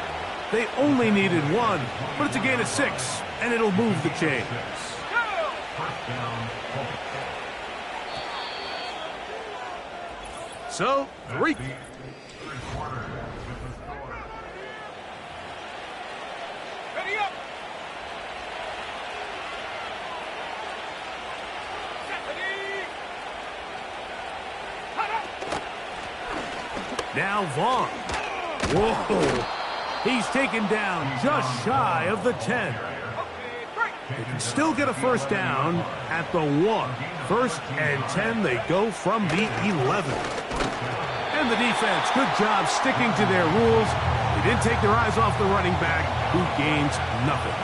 Speaker 2: They only needed 1, but it's a gain of 6, and it'll move the chains. So, 3.
Speaker 4: Ready up.
Speaker 2: Now Vaughn. Whoa. He's taken down just shy of the 10. They can still get a 1st down at the 1. 1st and 10, they go from the 11. And the defense, good job sticking to their rules. They didn't take their eyes off the running back, who gains nothing.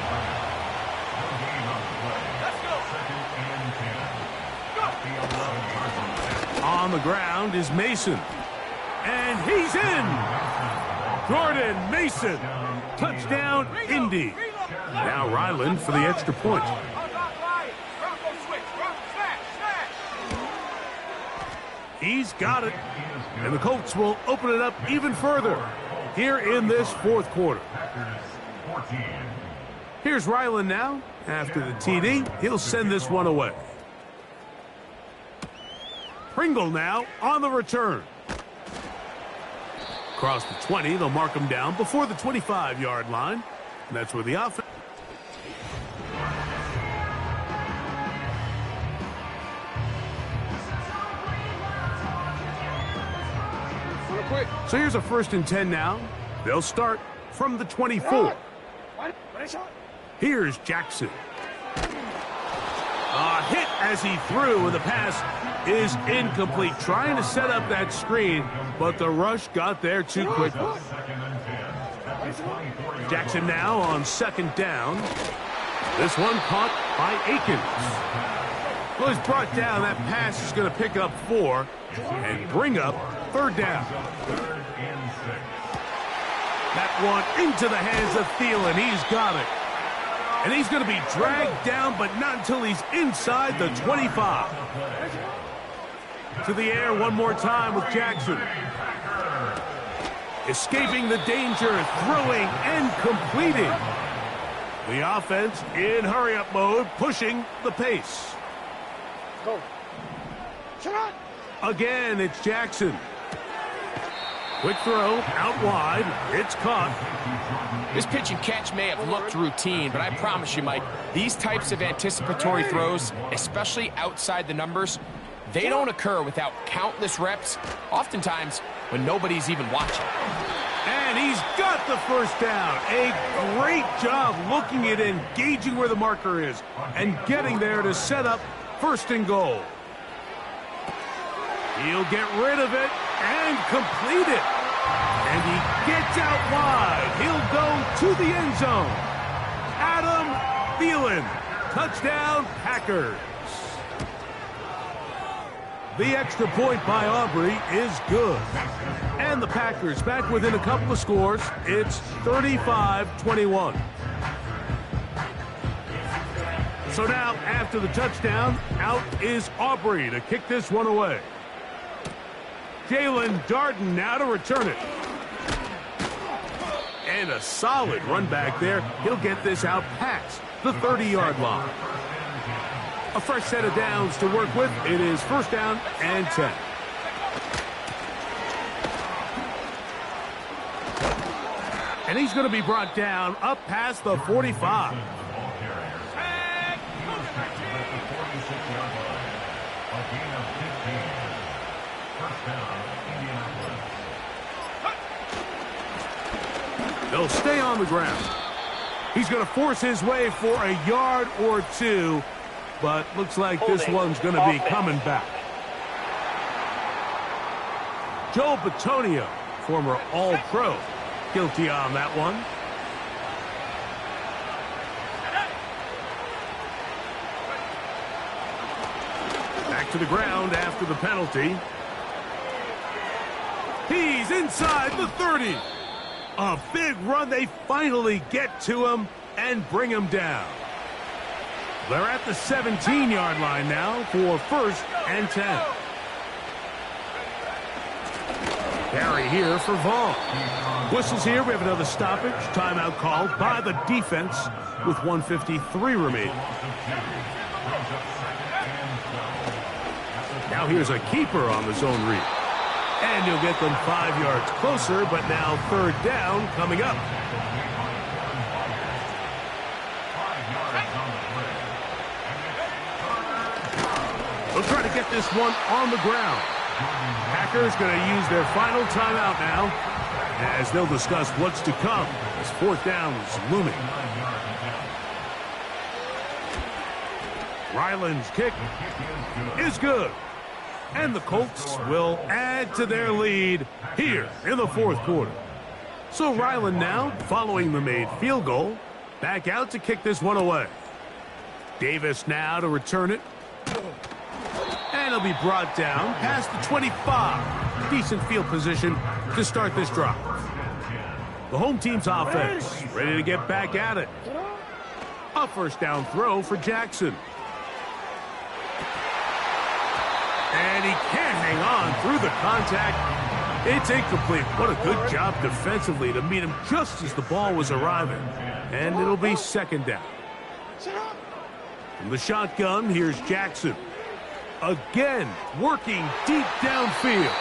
Speaker 2: On the ground is Mason. And he's in! Jordan Mason. Touchdown, Indy. Now Ryland for the extra point. He's got it. And the Colts will open it up even further here in this 4th quarter. Here's Ryland now. After the TD, he'll send this one away. Pringle now on the return. Across the 20, they'll mark him down before the 25-yard line. And that's where the offense. So here's a 1st and 10 now. They'll start from the 24. Here's Jackson. A hit as he threw, and the pass is incomplete. Trying to set up that screen, but the rush got there too quickly. Jackson now on 2nd down. This one caught by Akins. Well, he's brought down. That pass is going to pick up 4 and bring up 3rd down. That one into the hands of Thielen. He's got it. And he's going to be dragged down, but not until he's inside the 25. To the air one more time with Jackson. Escaping the danger, throwing and completing. The offense in hurry-up mode, pushing the pace.
Speaker 4: Go. Shot.
Speaker 2: Again, it's Jackson. Quick throw, out wide. It's caught.
Speaker 3: This pitch and catch may have looked routine, but I promise you, Mike, these types of anticipatory throws, especially outside the numbers, they don't occur without countless reps, oftentimes when nobody's even watching.
Speaker 2: And And he's got the first down. A great job looking at engaging where the marker is and getting there to set up first and goal. He'll get rid of it and complete it. And he gets out wide. He'll go to the end zone. Adam Thielen. Touchdown, Packers. The extra point by Aubrey is good. And the Packers back within a couple of scores. It's 35-21. So now, after the touchdown, out is Aubrey to kick this one away. Jalen Darden now to return it. And a solid run back there. He'll get this out past the 30-yard line. A fresh set of downs to work with. It is first down and 10. And he's going to be brought down up past the 45. They'll stay on the ground. He's going to force his way for a yard or two, but looks like this one's going to be coming back. Joe Bitonio, former All-Pro, guilty on that one. Back to the ground after the penalty. He's inside the 30. A big run. They finally get to him and bring him down. They're at the 17-yard line now for first and 10. Carry here for Vaughn. Whistles here. We have another stoppage. Timeout called by the defense with 1:53 remaining. Now here's a keeper on the zone read. And you'll get them 5 yards closer, but now third down coming up. They'll try to get this one on the ground. Packers going to use their final timeout now as they'll discuss what's to come as fourth down is looming. Ryland's kick is good. And the Colts will add to their lead here in the fourth quarter. So Ryland now, following the made field goal, back out to kick this one away. Davis now to return it. And he'll be brought down past the 25. Decent field position to start this drive. The home team's offense ready to get back at it. A first down throw for Jackson. And he can't hang on through the contact. It's incomplete. What a good job defensively to meet him just as the ball was arriving. And it'll be second down. From the shotgun, here's Jackson. Again, working deep downfield.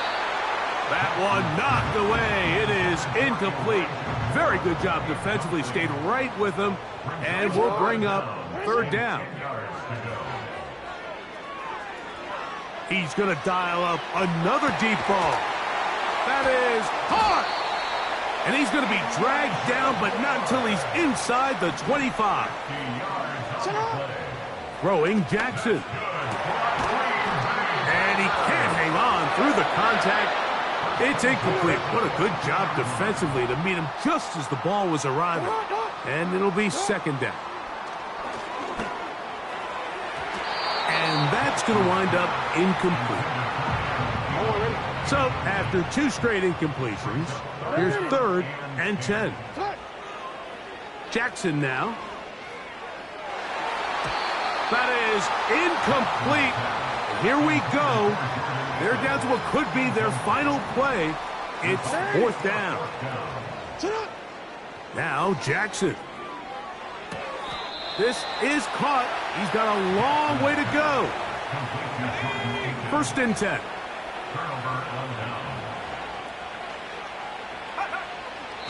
Speaker 2: That one knocked away. It is incomplete. Very good job defensively. Stayed right with him. And we'll bring up third down. He's going to dial up another deep ball. That is hard. And he's going to be dragged down, but not until he's inside the 25. Throwing Jackson. And he can't hang on through the contact. It's incomplete. What a good job defensively to meet him just as the ball was arriving. And it'll be second down. And that's going to wind up incomplete. So, after two straight incompletions, here's third and 10. Jackson now. That is incomplete. Here we go. They're down to what could be their final play. It's fourth down. Now, Jackson. This is caught. He's got a long way to go. First and 10.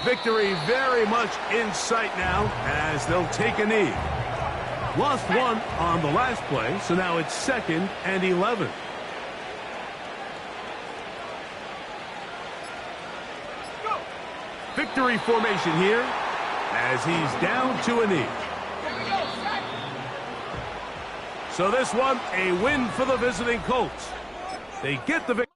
Speaker 2: Victory very much in sight now as they'll take a knee. Lost one on the last play, so now it's second and 11. Victory formation here as he's down to a knee. So this one, a win for the visiting Colts. They get the victory.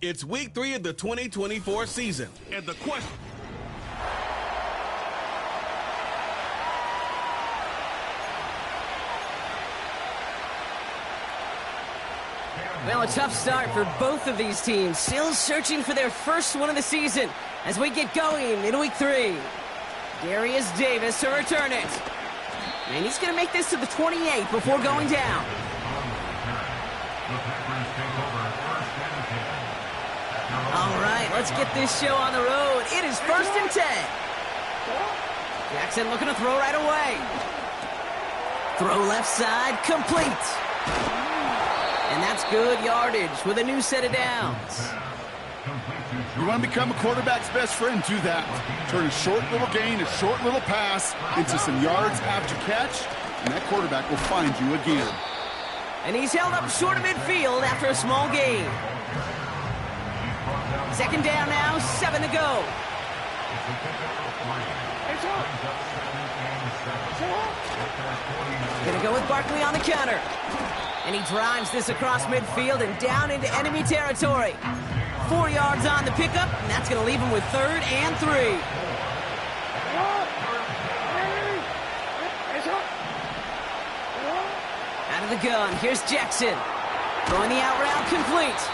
Speaker 1: It's week 3 of the 2024 season, and the question...
Speaker 5: Well, a tough start for both of these teams. Still searching for their first one of the season as we get going in week 3. Darius Davis to return it. And he's going to make this to the 28 before going down. All right, let's get this show on the road. It is 1st and 10. Jackson looking to throw right away. Throw left side, complete. And that's good yardage with a new set of downs.
Speaker 6: You want to become a quarterback's best friend, do that. Turn a short little gain, a short little pass into some yards after catch, and that quarterback will find you again.
Speaker 5: And he's held up short of midfield after a small gain. 2nd down now, 7 to go. Gonna go with Barkley on the counter. And he drives this across midfield and down into enemy territory. 4 yards on the pickup, and that's going to leave him with 3rd and 3. Out of the gun, here's Jackson. Throwing the out route complete.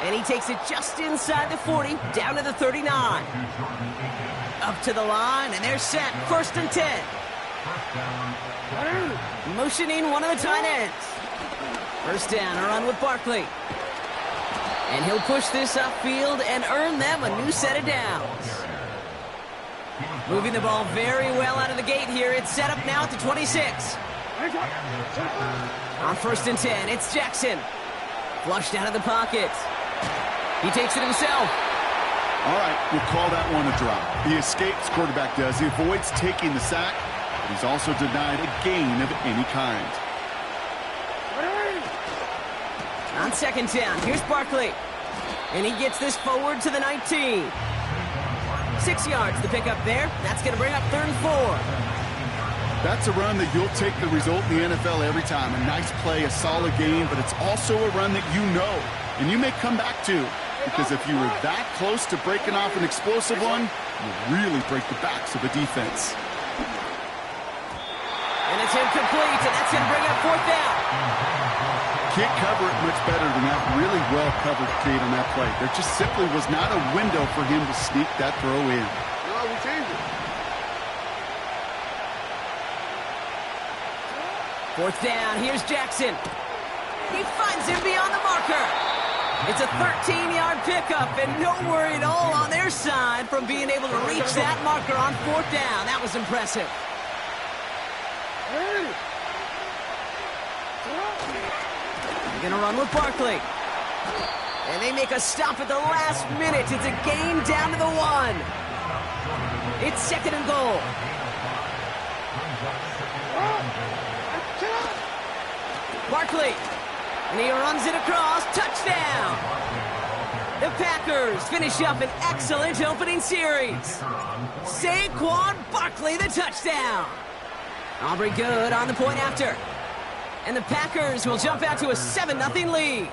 Speaker 5: And he takes it just inside the 40, down to the 39. Up to the line, and they're set. 1st and 10. Motioning one of the tight ends. 1st down, a run with Barkley. And he'll push this upfield and earn them a new set of downs. Moving the ball very well out of the gate here. It's set up now at the 26. On 1st and 10, it's Jackson. Flushed out of the pocket. He takes it himself.
Speaker 6: All right, we'll call that one a drop. He escapes, quarterback does. He avoids taking the sack, but he's also denied a gain of any kind.
Speaker 5: On 2nd down, here's Barkley. And he gets this forward to the 19. 6 yards to pick up there. That's going to bring up 3rd and 4.
Speaker 6: That's a run that you'll take the result in the NFL every time. A nice play, a solid game, but it's also a run that you know, and you may come back to. Because if you were that close to breaking off an explosive one, you really break the backs of the defense.
Speaker 5: And it's incomplete, and that's going to bring up 4th down.
Speaker 6: Can't cover it much better than that really well-covered kid on that play. There just simply was not a window for him to sneak that throw in.
Speaker 4: No, we changed it.
Speaker 5: 4th down, here's Jackson. He finds him beyond the marker. It's a 13-yard pickup, and no worry at all on their side from being able to reach that marker on 4th down. That was impressive. They're going to run with Barkley. And they make a stop at the last minute. It's a gain down to the 1. It's 2nd and goal. Barkley. And he runs it across. Touchdown. The Packers finish up an excellent opening series. Saquon Barkley, the touchdown. Aubrey good on the point after. And the Packers will jump out to a 7-0 lead.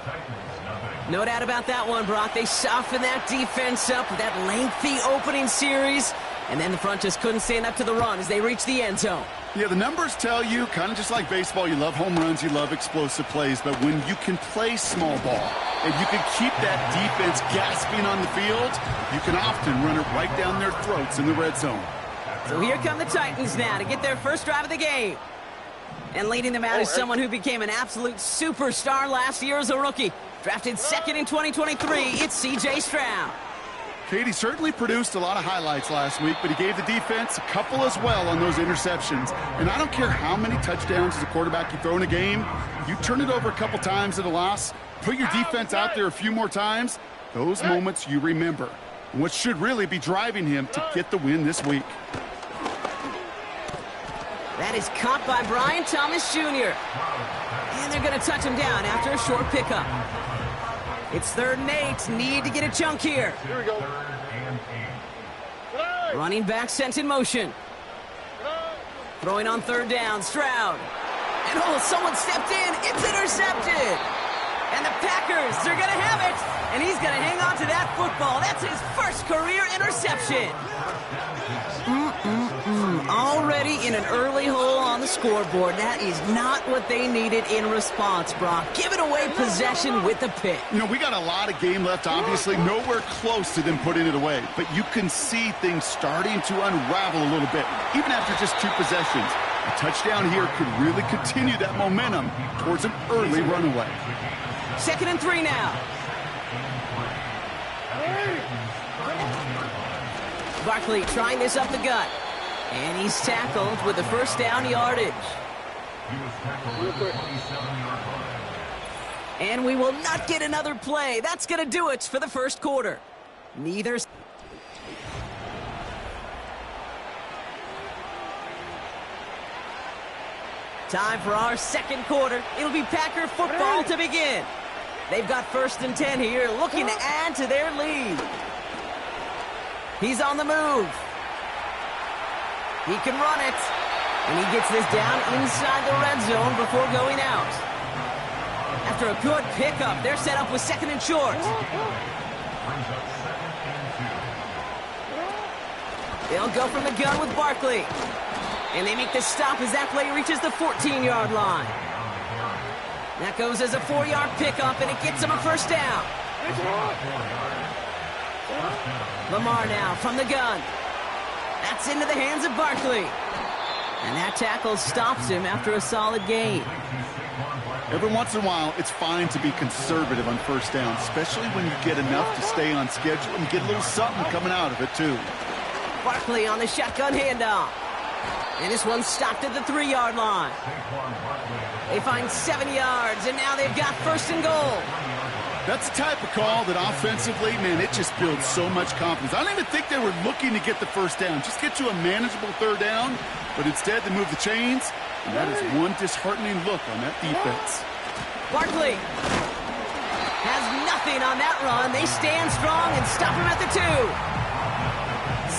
Speaker 5: No doubt about that one, Brock. They softened that defense up with that lengthy opening series. And then the front just couldn't stand up to the run as they reached the end zone.
Speaker 6: Yeah, the numbers tell you, kind of just like baseball, you love home runs, you love explosive plays. But when you can play small ball and you can keep that defense gasping on the field, you can often run it right down their throats in the red zone.
Speaker 5: So here come the Titans now to get their first drive of the game. And leading them out is someone who became an absolute superstar last year as a rookie. Drafted 2nd in 2023, it's C.J. Stroud.
Speaker 6: Katie certainly produced a lot of highlights last week, but he gave the defense a couple as well on those interceptions. And I don't care how many touchdowns as a quarterback you throw in a game, you turn it over a couple times at a loss, put your defense out there a few more times, those moments you remember. And what should really be driving him to get the win this week.
Speaker 5: That is caught by Brian Thomas Jr. And they're going to touch him down after a short pickup. It's 3rd and 8. Need to get a chunk here.
Speaker 4: Here we go.
Speaker 5: Running back sent in motion. Throwing on 3rd down, Stroud. And someone stepped in. It's intercepted. And the Packers, they're going to have it. And he's going to hang on to that football. That's his first career interception. Already in an early hole on the scoreboard. That is not what they needed in response, Brock. Giving away possession with a pick.
Speaker 6: You know, we got a lot of game left, obviously. Nowhere close to them putting it away. But you can see things starting to unravel a little bit, even after just 2 possessions. A touchdown here could really continue that momentum towards an early runaway.
Speaker 5: 2nd and 3 now. Barkley trying this up the gut. And he's tackled with the first down yardage. And we will not get another play. That's going to do it for the first quarter. Neither. Time for our second quarter. It'll be Packer football to begin. They've got 1st and 10 here, looking to add to their lead. He's on the move. He can run it. And he gets this down inside the red zone before going out. After a good pickup, they're set up with 2nd and short. They'll go from the gun with Barkley. And they make the stop as that play reaches the 14-yard line. That goes as a 4-yard pickup, and it gets him a first down. Lamar now from the gun. That's into the hands of Barkley. And that tackle stops him after a solid gain.
Speaker 6: Every once in a while, it's fine to be conservative on first down, especially when you get enough to stay on schedule and get a little something coming out of it, too.
Speaker 5: Barkley on the shotgun handoff. And this one's stopped at the 3-yard line. They find 7 yards, and now they've got 1st and goal.
Speaker 6: That's the type of call that offensively, man, it just builds so much confidence. I don't even think they were looking to get the first down. Just get to a manageable 3rd down, but instead they move the chains, and that is one disheartening look on that defense.
Speaker 5: Barkley has nothing on that run. They stand strong and stop him at the 2.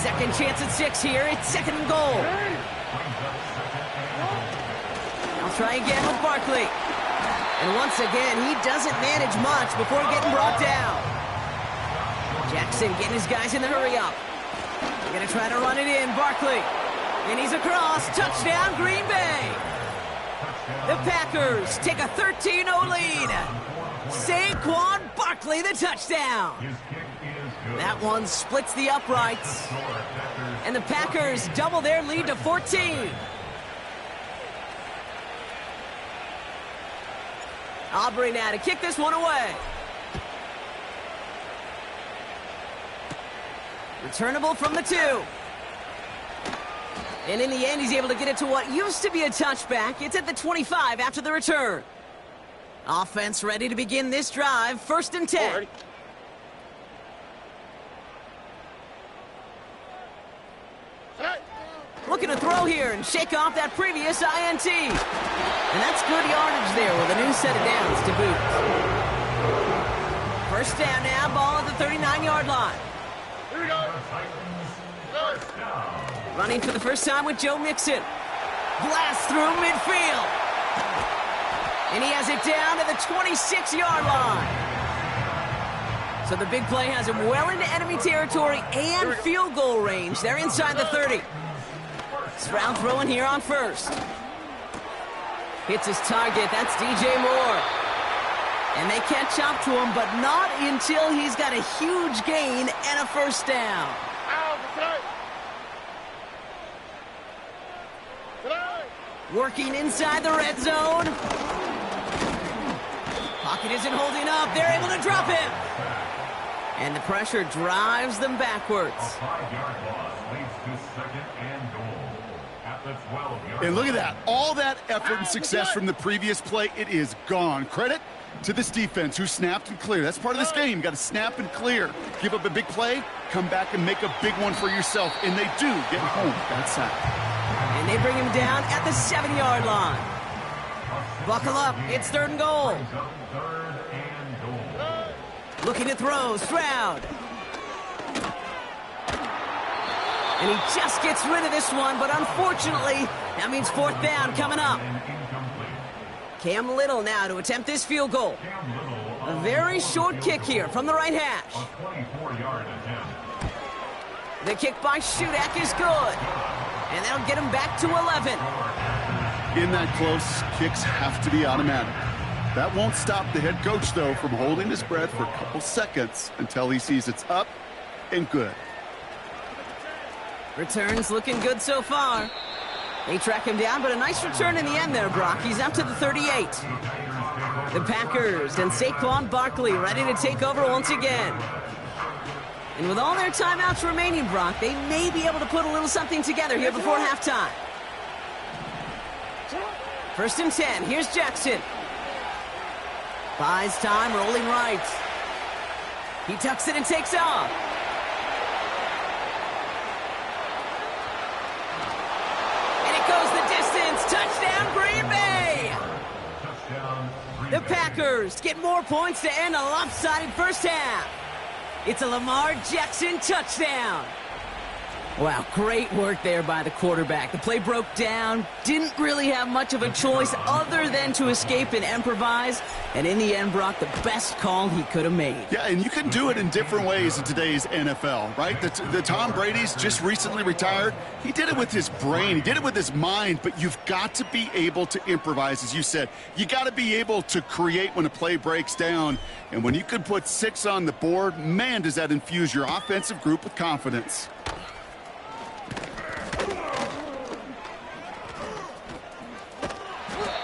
Speaker 5: Second chance at 6 here. It's 2nd and goal. I'll try again with Barkley. And once again, he doesn't manage much before getting brought down. Jackson getting his guys in the hurry up. They're going to try to run it in. Barkley. And he's across. Touchdown, Green Bay. The Packers take a 13-0 lead. Saquon Barkley, the touchdown. That one splits the uprights. And the Packers double their lead to 14. Aubrey now to kick this one away. Returnable from the 2. And in the end, he's able to get it to what used to be a touchback. It's at the 25 after the return. Offense ready to begin this drive. 1st and 10. Looking to throw here and shake off that previous INT. And that's good yardage there with a new set of downs to boot. 1st down now, ball at the 39-yard line.
Speaker 4: Here we go.
Speaker 5: Running for the first time with Joe Mixon. Blast through midfield. And he has it down to the 26-yard line. So the big play has him well into enemy territory and field goal range. They're inside the 30. Stroud throwing here on 1st. Hits his target. That's DJ Moore. And they catch up to him, but not until he's got a huge gain and a 1st down. Working inside the red zone. Pocket isn't holding up. They're able to drop him. And the pressure drives them backwards.
Speaker 6: And look at that. All that effort and success from the previous play, it is gone. Credit to this defense who snapped and cleared. That's part of this game. You got to snap and clear. Give up a big play, come back and make a big one for yourself. And they do get home that side.
Speaker 5: And they bring him down at the 7-yard line. Buckle up. It's 3rd and goal. Looking to throw. Stroud. And he just gets rid of this one, but unfortunately, that means 4th down coming up. Cam Little now to attempt this field goal. A very short kick here from the right hash. The kick by Shudak is good. And that'll get him back to 11.
Speaker 6: In that close, kicks have to be automatic. That won't stop the head coach, though, from holding his breath for a couple seconds until he sees it's up and good.
Speaker 5: Returns looking good so far. They track him down, but a nice return in the end there, Brock. He's up to the 38. The Packers and Saquon Barkley ready to take over once again. And with all their timeouts remaining, Brock, they may be able to put a little something together here before halftime. 1st and 10. Here's Jackson. Buys time, rolling right. He tucks it and takes off. And it goes the distance. Touchdown, Green Bay! The Packers get more points to end a lopsided first half. It's a Lamar Jackson touchdown. Wow, great work there by the quarterback. The play broke down, didn't really have much of a choice other than to escape and improvise, and in the end, Brock, the best call he could have made.
Speaker 6: Yeah, and you can do it in different ways in today's NFL, right? The Tom Brady's just recently retired. He did it with his brain. He did it with his mind, but you've got to be able to improvise, as you said. You got to be able to create when a play breaks down, and when you can put 6 on the board, man, does that infuse your offensive group with confidence.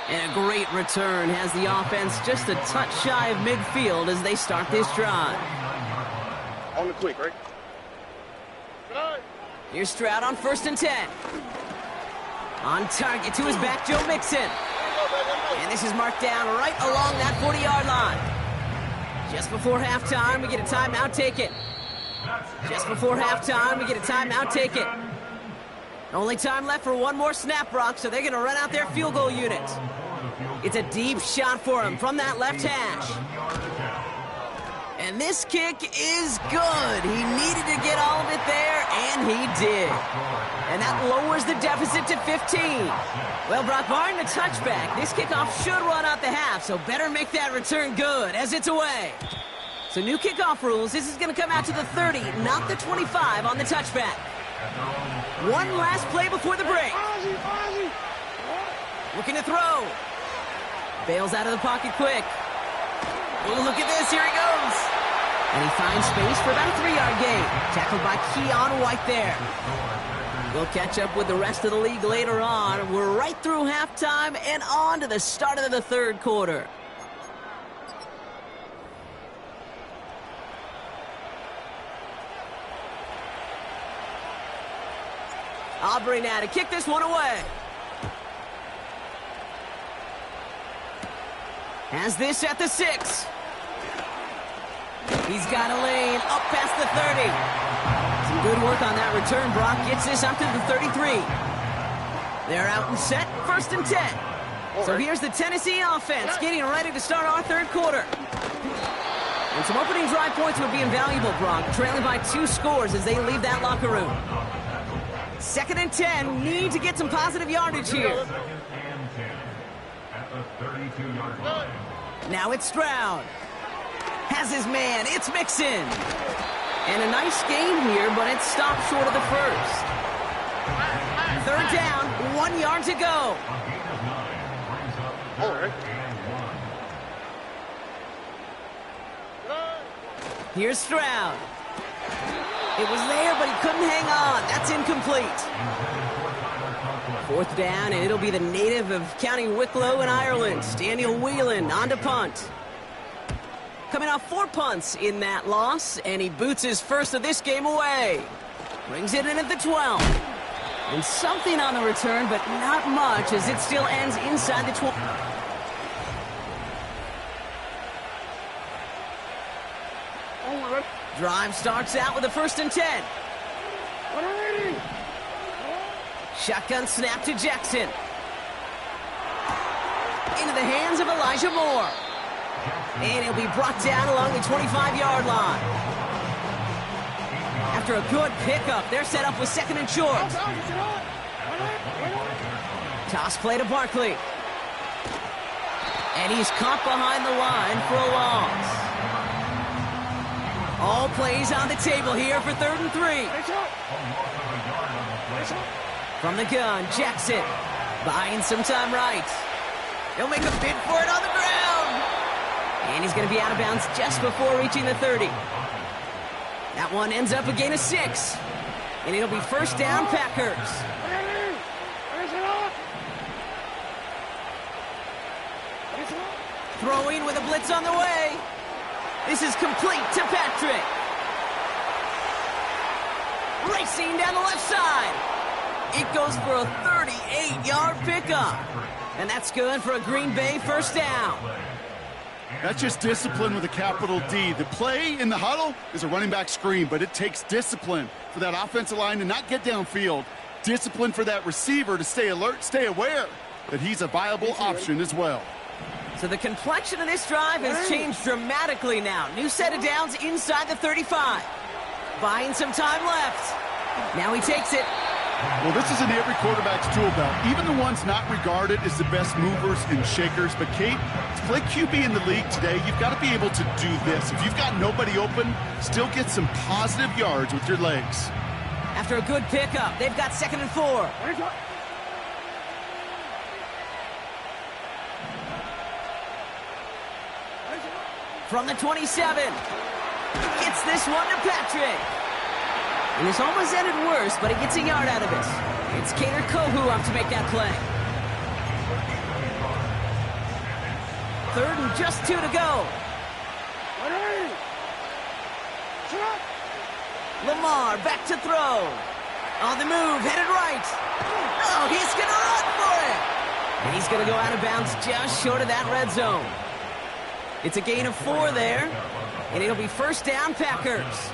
Speaker 5: And a great return has the offense just a touch shy of midfield as they start this drive.
Speaker 4: On the quick, right?
Speaker 5: Here's Stroud on 1st and 10. On target to his back, Joe Mixon. And this is marked down right along that 40-yard line. Just before halftime, we get a timeout taken. Just before halftime, we get a timeout taken. Only time left for one more snap, Brock, so they're going to run out their field goal unit. It's a deep shot for him from that left hash. And this kick is good. He needed to get all of it there, and he did. And that lowers the deficit to 15. Well, Brock, barring the touchback, this kickoff should run out the half, so better make that return good as it's away. So new kickoff rules. This is going to come out to the 30, not the 25 on the touchback. One last play before the break. Looking to throw. Bails out of the pocket quick. Oh, look at this. Here he goes. And he finds space for about a 3-yard gain. Tackled by Keon White there. We'll catch up with the rest of the league later on. We're right through halftime and on to the start of the 3rd quarter. Aubrey now to kick this one away. Has this at the 6. He's got a lane up past the 30. Some good work on that return. Brock gets this up to the 33. They're out and set, 1st and 10. So here's the Tennessee offense getting ready to start our 3rd quarter. And some opening drive points would be invaluable, Brock, trailing by 2 scores as they leave that locker room. 2nd and 10, need to get some positive yardage here. Now it's Stroud. Has his man, it's Mixon. And a nice gain here, but it stopped short of the 1st. 3rd down, 1 yard to go. Here's Stroud. It was there, but he couldn't hang on. That's incomplete. 4th down, and it'll be the native of County Wicklow in Ireland, Daniel Whelan, on to punt. Coming off 4 punts in that loss, and he boots his first of this game away. Brings it in at the 12. And something on the return, but not much, as it still ends inside the 20. Drive starts out with a 1st and 10. Shotgun snap to Jackson. Into the hands of Elijah Moore. And he'll be brought down along the 25-yard line. After a good pickup, they're set up with 2nd and short. Toss play to Barkley. And he's caught behind the line for a loss. All plays on the table here for 3rd and 3. From the gun, Jackson buying some time right. He'll make a bid for it on the ground. And he's going to be out of bounds just before reaching the 30. That one ends up a gain of 6. And it'll be first down, Packers. Throwing with a blitz on the way. This is complete to Patrick. Racing down the left side. It goes for a 38-yard pickup. And that's good for a Green Bay first down.
Speaker 6: That's just discipline with a capital D. The play in the huddle is a running back screen, but it takes discipline for that offensive line to not get downfield. Discipline for that receiver to stay alert, stay aware that he's a viable option as well.
Speaker 5: So the complexion of this drive has changed dramatically now. New set of downs inside the 35. Buying some time left. Now he takes it.
Speaker 6: Well, this is in every quarterback's tool belt, even the ones not regarded as the best movers and shakers. But, Kate, to play QB in the league today, you've got to be able to do this. If you've got nobody open, still get some positive yards with your legs.
Speaker 5: After a good pickup, they've got 2nd and 4. From the 27. Gets this one to Patrick. And this almost ended worse, but he gets a yard out of it. It's Cater Kohu up to make that play. 3rd and just 2 to go. Lamar back to throw. On the move, headed right. Oh, he's going to run for it. And he's going to go out of bounds just short of that red zone. It's a gain of 4 there. And it'll be first down, Packers.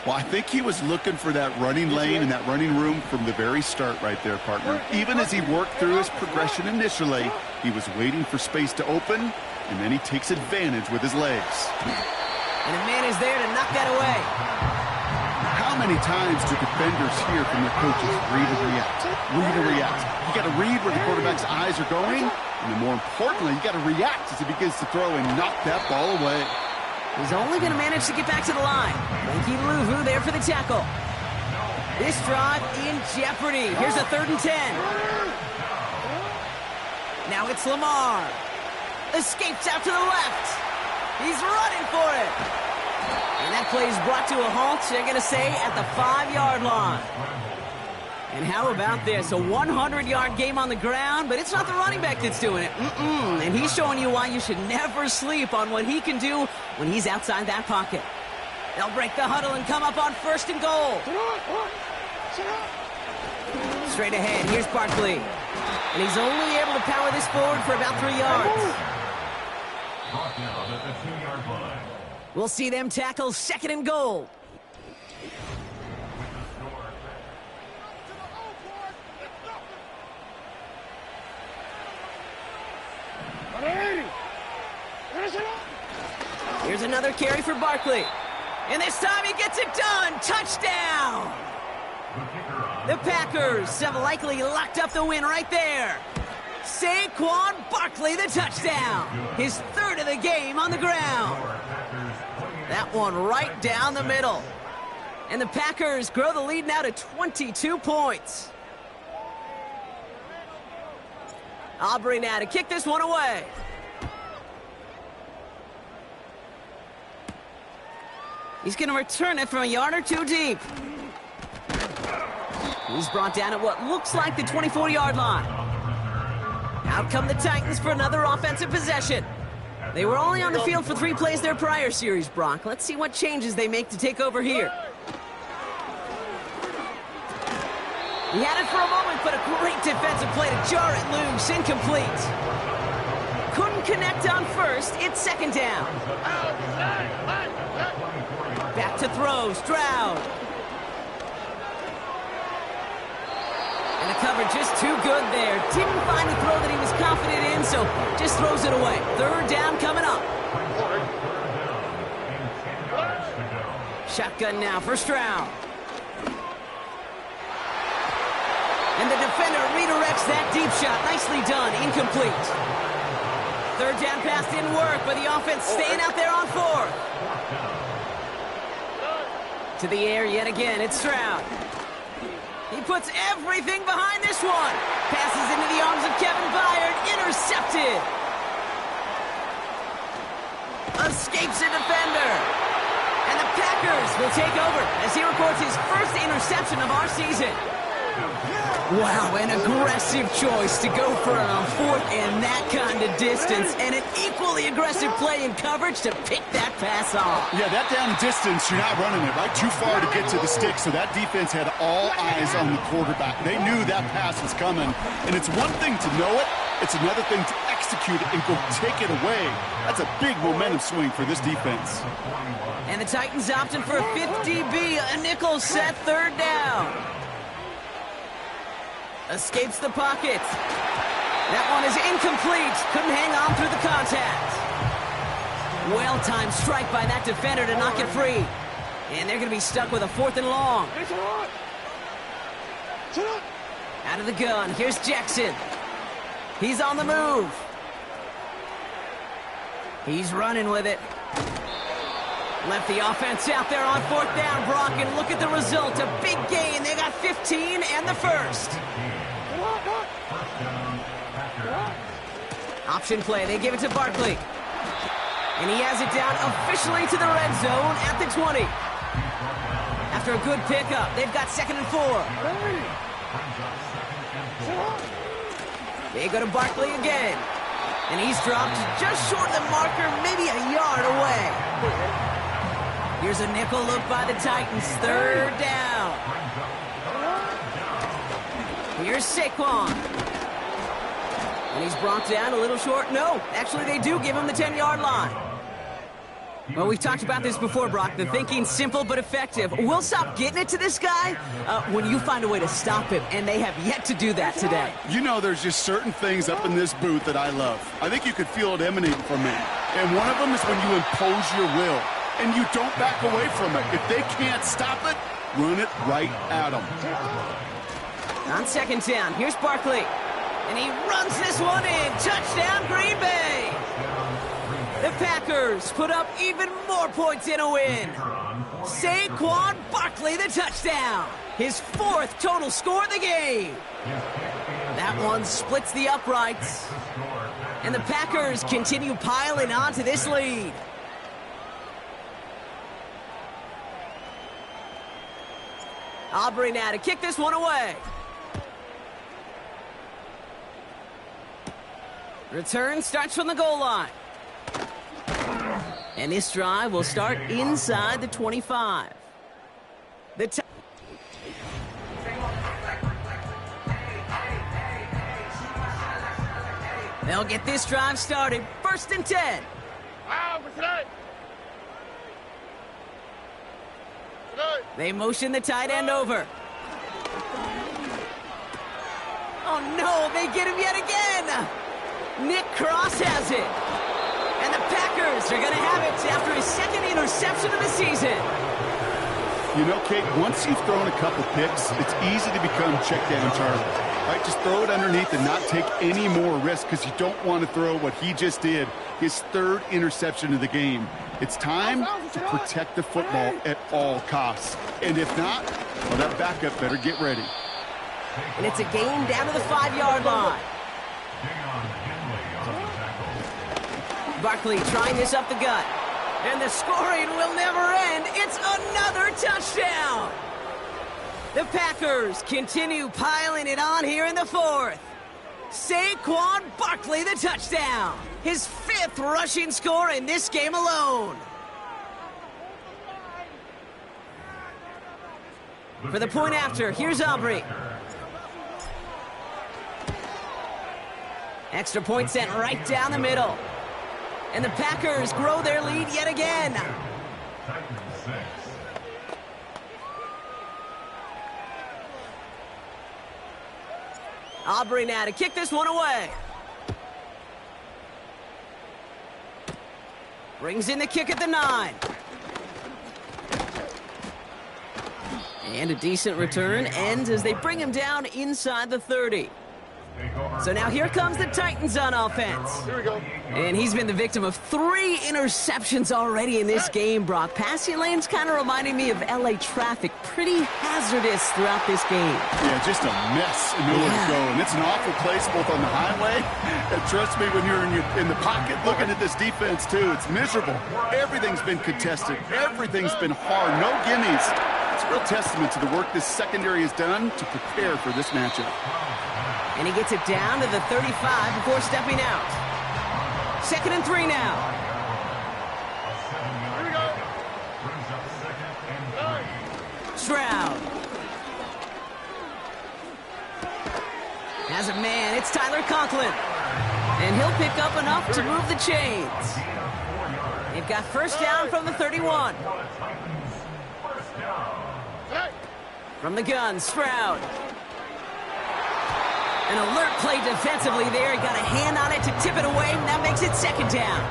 Speaker 6: Well, I think he was looking for that running lane and that running room from the very start right there, partner. Even as he worked through his progression initially, he was waiting for space to open, and then he takes advantage with his legs.
Speaker 5: And a man is there to knock that away.
Speaker 6: How many times do defenders hear from their coaches, read and react, read and react? You got to read where the quarterback's eyes are going, and then more importantly, you got to react as he begins to throw and knock that ball away.
Speaker 5: He's only going to manage to get back to the line. Frankie Louvu there for the tackle. This drive in jeopardy. Here's a 3rd and 10. Now it's Lamar. Escapes out to the left. He's running for it. And that play is brought to a halt, they're going to say, at the 5-yard line. And how about this? A 100-yard game on the ground, but it's not the running back that's doing it. And he's showing you why you should never sleep on what he can do when he's outside that pocket. They'll break the huddle and come up on 1st and goal. Straight ahead, here's Barkley. And he's only able to power this forward for about 3 yards. We'll see them tackle 2nd and goal. Here's another carry for Barkley. And this time he gets it done. Touchdown! The Packers have likely locked up the win right there. Saquon Barkley, the touchdown. His 3rd of the game on the ground. That one right down the middle. And the Packers grow the lead now to 22 points. Aubrey now to kick this one away. He's going to return it from a yard or 2 deep. He's brought down at what looks like the 24-yard line. Out come the Titans for another offensive possession. They were only on the field for 3 plays their prior series, Brock. Let's see what changes they make to take over here. He had it for a moment, but a great defensive play to jar it loose. Incomplete. Couldn't connect on 1st. It's 2nd down. Back to throw, Stroud. And the cover just too good there. Didn't find a throw that he was confident in, so just throws it away. 3rd down coming up. Shotgun now for Stroud. And the defender redirects that deep shot. Nicely done. Incomplete. 3rd down pass didn't work, but the offense staying out there on 4th. To the air yet again, it's Stroud. He puts everything behind this one. Passes into the arms of Kevin Byard. Intercepted. Escapes a defender. And the Packers will take over as he records his first interception of our season. Wow, an aggressive choice to go for it on fourth and that kind of distance, and an equally aggressive play in coverage to pick that pass off.
Speaker 6: Yeah, that down distance, you're not running it right too far to get to the stick, so that defense had all eyes on the quarterback. They knew that pass was coming, and it's one thing to know it, it's another thing to execute it and go take it away. That's a big momentum swing for this defense.
Speaker 5: And the Titans opting for a 50B, a nickel set, third down. Escapes the pocket. That one is incomplete. Couldn't hang on through the contact. Well-timed strike by that defender to knock it free. And they're going to be stuck with a 4th and long. Out of the gun. Here's Jackson. He's on the move. He's running with it. Left the offense out there on 4th down, Brock, and look at the result. A big gain. They got 15 and the first. Option play. They give it to Barkley. And he has it down officially to the red zone at the 20. After a good pickup, they've got 2nd and 4. They go to Barkley again. And he's dropped just short of the marker, maybe a yard away. Here's a nickel look by the Titans, 3rd down. Here's Saquon. And he's brought down a little short. No, actually they do give him the 10-yard line. Well, we've talked about this before, Brock. The thinking's simple but effective. We'll stop getting it to this guy when you find a way to stop him, and they have yet to do that today.
Speaker 6: You know, there's just certain things up in this booth that I love. I think you could feel it emanating from me. And one of them is when you impose your will, and you don't back away from it. If they can't stop it, run it right at them.
Speaker 5: On 2nd down, here's Barkley. And he runs this one in. Touchdown, Green Bay. The Packers put up even more points in a win. Saquon Barkley, the touchdown. His 4th total score of the game. That one splits the uprights. And the Packers continue piling on to this lead. Aubrey now to kick this one away. Return starts from the goal line. And this drive will start inside the 25. They'll get this drive started. 1st and 10. They motion the tight end over. Oh no, they get him yet again. Nick Cross has it. And the Packers are going to have it after his 2nd interception of the season.
Speaker 6: You know, Kate, once you've thrown a couple picks, it's easy to become check down target. Right? Just throw it underneath and not take any more risk because you don't want to throw what he just did, his 3rd interception of the game. It's time to protect the football at all costs. And if not, well, that backup better get ready.
Speaker 5: And it's a gain down to the 5-yard line. Barkley trying this up the gut. And the scoring will never end. It's another touchdown. The Packers continue piling it on here in the 4th. Saquon Barkley, the touchdown. His 5th rushing score in this game alone. For the point after, here's Aubrey. Extra point sent right down the middle. And the Packers grow their lead yet again. Aubrey now to kick this one away. Brings in the kick at the 9. And a decent return ends as they bring him down inside the 30. So now here comes the Titans on offense.
Speaker 4: Here we go.
Speaker 5: And he's been the victim of 3 interceptions already in this game, Brock. Passing lanes kind of reminding me of LA traffic. Pretty hazardous throughout this game.
Speaker 6: Yeah, just a mess and nowhere to go. And it's an awful place both on the highway. And trust me, when you're in the pocket looking at this defense, too, it's miserable. Everything's been contested. Everything's been hard. No gimmies. It's a real testament to the work this secondary has done to prepare for this matchup.
Speaker 5: And he gets it down to the 35 before stepping out. 2nd and 3 now.
Speaker 4: Here we go.
Speaker 5: Stroud. Has a man. It's Tyler Conklin. And he'll pick up enough to move the chains. They've got first down from the 31. From the gun, Stroud. An alert play defensively there. He got a hand on it to tip it away, and that makes it 2nd down.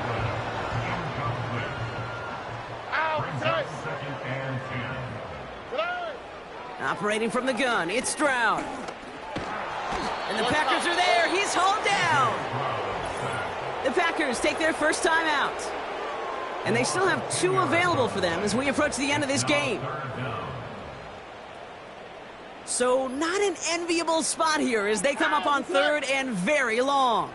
Speaker 5: Operating from the gun, it's Stroud. And the Packers are there. He's hauled down. The Packers take their first time out. And they still have 2 available for them as we approach the end of this game. So not an enviable spot here as they come up on 3rd and very long.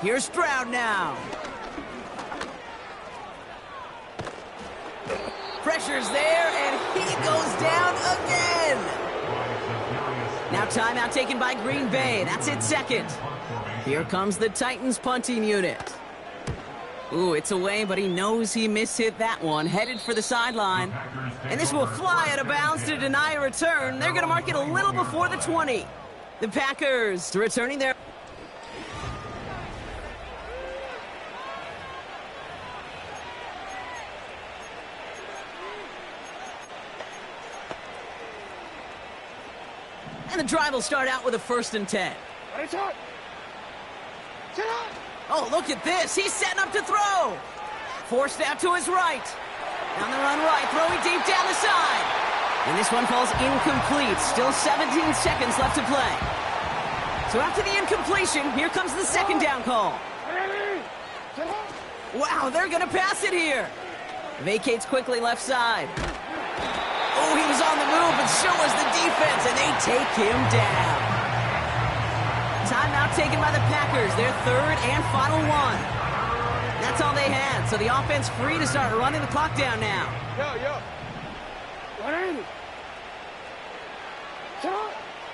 Speaker 5: Here's Stroud now. Pressure's there, and he goes down again. Now timeout taken by Green Bay. That's it 2nd. Here comes the Titans punting unit. Ooh, it's away, but he knows he mishit that one. Headed for the sideline. And this will fly out of bounds to deny a return. They're going to mark it a little before the 20. The Packers returning their... And the drive will start out with a 1st and 10. Oh, look at this. He's setting up to throw. Forced out to his right. On the run right, throwing deep down the side. And this one falls incomplete. Still 17 seconds left to play. So after the incompletion, here comes the 2nd down call. Wow, they're going to pass it here. Vacates quickly left side. Oh, he was on the move, but so was the defense, and they take him down. Timeout taken by the Packers, their 3rd and final one. That's all they had, so the offense free to start running the clock down now.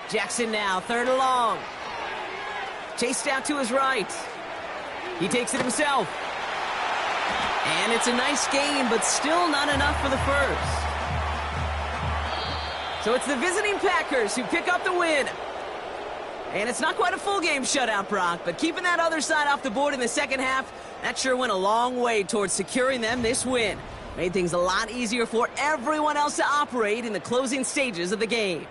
Speaker 5: Jackson now, 3rd and long. Chased out to his right. He takes it himself. And it's a nice game, but still not enough for the first. So it's the visiting Packers who pick up the win. And it's not quite a full game shutout, Brock, but keeping that other side off the board in the 2nd half, that sure went a long way towards securing them this win. Made things a lot easier for everyone else to operate in the closing stages of the game.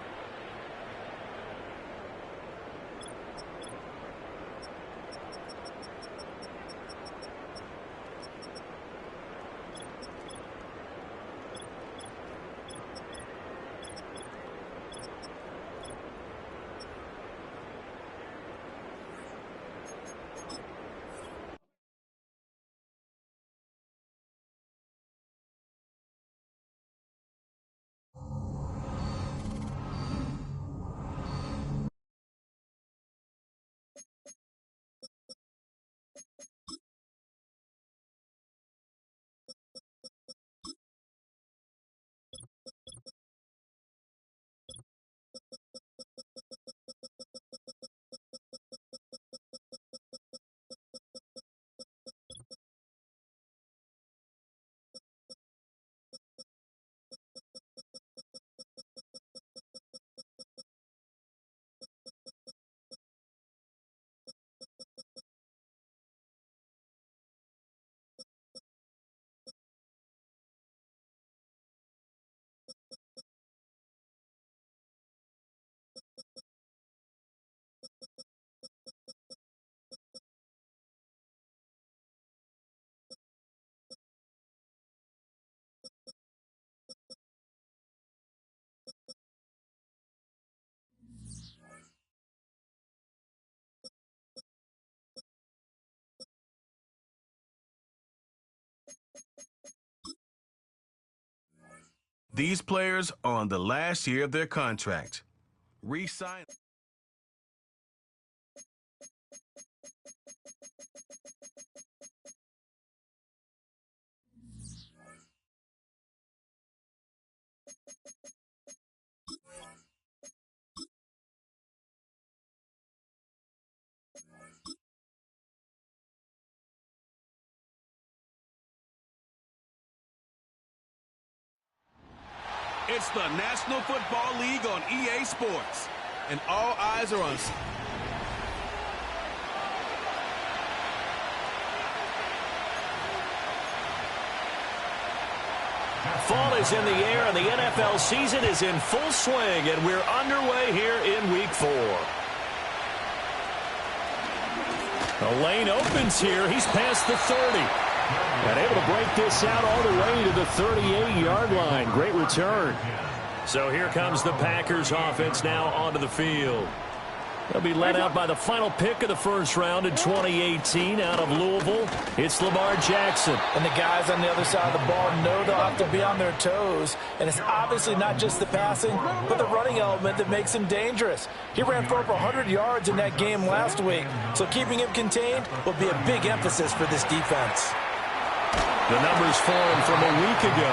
Speaker 1: These players are on the last year of their contract. Re-sign. It's the National Football League on EA Sports, and all eyes are on.
Speaker 7: Fall is in the air, and the NFL season is in full swing, and we're underway here in Week 4. The lane opens here. He's past the 30. And able to break this out all the way to the 38-yard line. Great return. So here comes the Packers offense now onto the field. They'll be led out by the final pick of the first round in 2018 out of Louisville. It's Lamar Jackson.
Speaker 8: And the guys on the other side of the ball know they'll have to be on their toes. And it's obviously not just the passing, but the running element that makes him dangerous. He ran for over 100 yards in that game last week. So keeping him contained will be a big emphasis for this defense.
Speaker 7: The numbers for him from a week ago.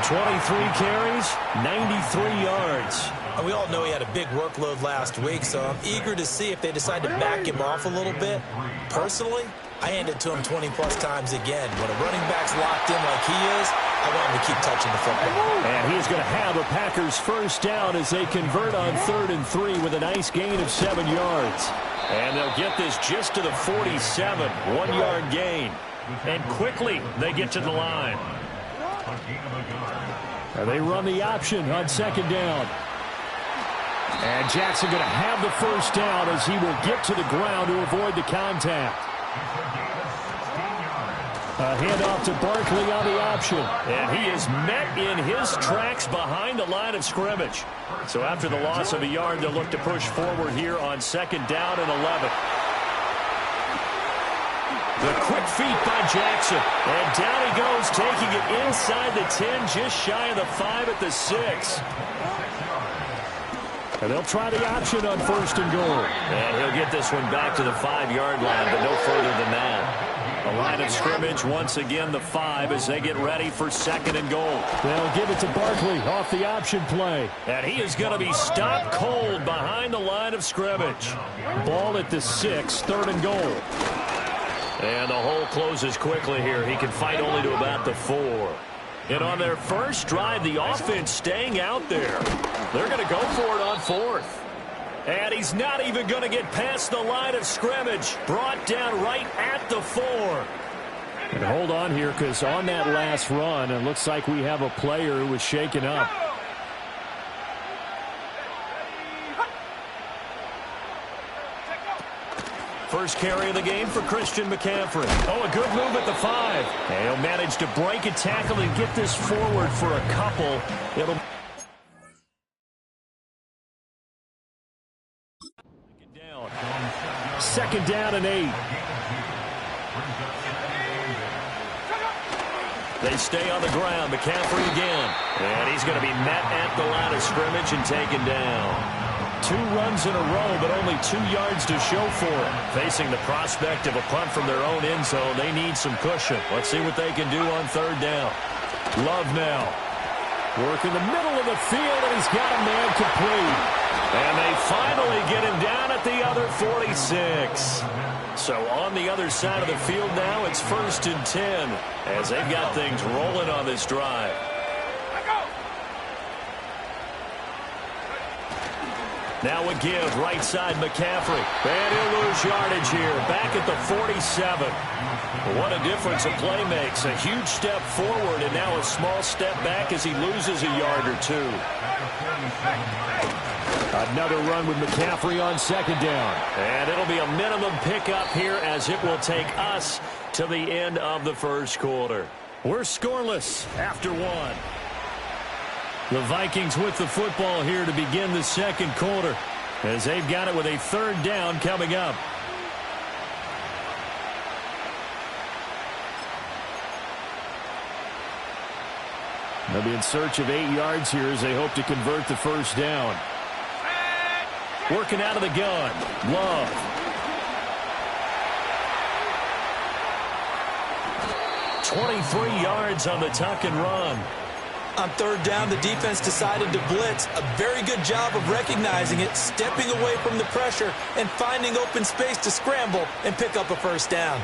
Speaker 7: 23 carries, 93 yards.
Speaker 8: And we all know he had a big workload last week, so I'm eager to see if they decide to back him off a little bit. Personally, I hand it to him 20-plus times again. When a running back's locked in like he is, I want him to keep touching the football.
Speaker 7: And he's going to have a Packers first down as they convert on 3rd and 3 with a nice gain of 7 yards. And they'll get this just to the 47, 1-yard gain. And quickly they get to the line. And they run the option on 2nd down. And Jackson going to have the first down as he will get to the ground to avoid the contact. A handoff to Barkley on the option. And he is met in his tracks behind the line of scrimmage. So after the loss of a yard, they'll look to push forward here on 2nd down and 11. The quick feet by Jackson. And down he goes, taking it inside the 10, just shy of the 5 at the 6. And they'll try the option on 1st and goal. And he'll get this one back to the 5-yard line, but no further than that. The line of scrimmage, once again, the 5 as they get ready for 2nd and goal. They'll give it to Barkley off the option play. And he is going to be stopped cold behind the line of scrimmage. Ball at the 6, 3rd and goal. And the hole closes quickly here. He can fight only to about the 4. And on their first drive, the offense staying out there. They're going to go for it on 4th. And he's not even going to get past the line of scrimmage. Brought down right at the 4. And hold on here, because on that last run, it looks like we have a player who was shaken up. First carry of the game for Christian McCaffrey. Oh, a good move at the 5. And he'll manage to break a tackle and get this forward for a couple. It'll down. 2nd down and 8. They stay on the ground. McCaffrey again. And he's going to be met at the line of scrimmage and taken down. 2 runs in a row, but only 2 yards to show for it. Facing the prospect of a punt from their own end zone, they need some cushion. Let's see what they can do on 3rd down. Love now. Work in the middle of the field, and he's got a man complete. And they finally get him down at the other 46. So on the other side of the field now, it's 1st and 10 as they've got things rolling on this drive. Now a give, right side McCaffrey. And he'll lose yardage here, back at the 47. What a difference a play makes. A huge step forward and now a small step back as he loses a yard or 2. Another run with McCaffrey on 2nd down. And it'll be a minimum pickup here as it will take us to the end of the first quarter. We're scoreless after 1. The Vikings with the football here to begin the 2nd quarter as they've got it with a 3rd down coming up. They'll be in search of 8 yards here as they hope to convert the first down. Working out of the gun. Love. "23 yards on the tuck and run."
Speaker 8: On third down, the defense decided to blitz. A very good job of recognizing it, stepping away from the pressure, and finding open space to scramble and pick up a first down.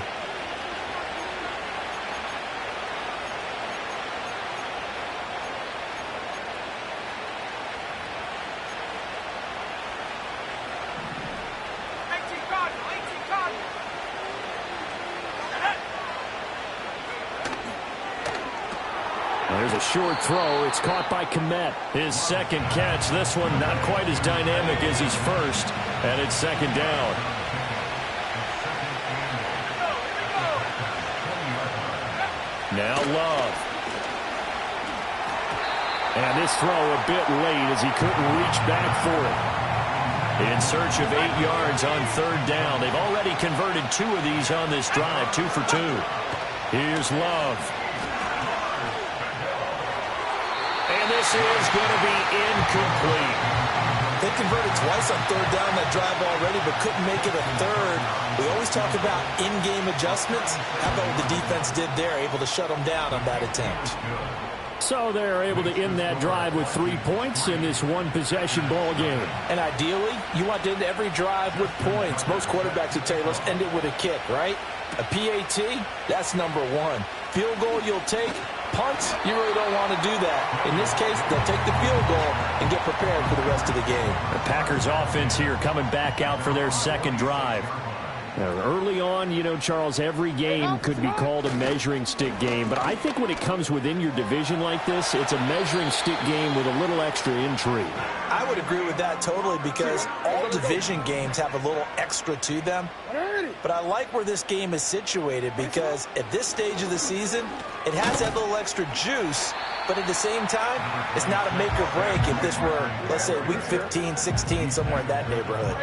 Speaker 7: There's a short throw. It's caught by Kmet. His second catch. This one not quite as dynamic as his first. And it's second down. Now Love. And this throw a bit late as he couldn't reach back for it. In search of 8 yards on third down. They've already converted 2 of these on this drive. 2 for 2. Here's Love. And this is going to be incomplete.
Speaker 8: They converted twice on third down that drive already, but couldn't make it a third. We always talk about in-game adjustments. How about what the defense did there, able to shut them down on that attempt?
Speaker 7: So they're able to end that drive with 3 points in this one-possession ball game.
Speaker 8: And ideally, you want to end every drive with points. Most quarterbacks would tell you, let's end it with a kick, right? A PAT, that's number 1. Field goal you'll take. Punts, you really don't want to do that. In this case, they'll take the field goal and get prepared for the rest of the game.
Speaker 7: The Packers offense here coming back out for their second drive. Now, early on, you know, Charles, every game could be called a measuring stick game. But I think when it comes within your division like this, it's a measuring stick game with a little extra intrigue.
Speaker 8: I would agree with that totally because all division games have a little extra to them. But I like where this game is situated because at this stage of the season, it has that little extra juice. But at the same time, it's not a make or break if this were, let's say, week 15, 16, somewhere in that neighborhood.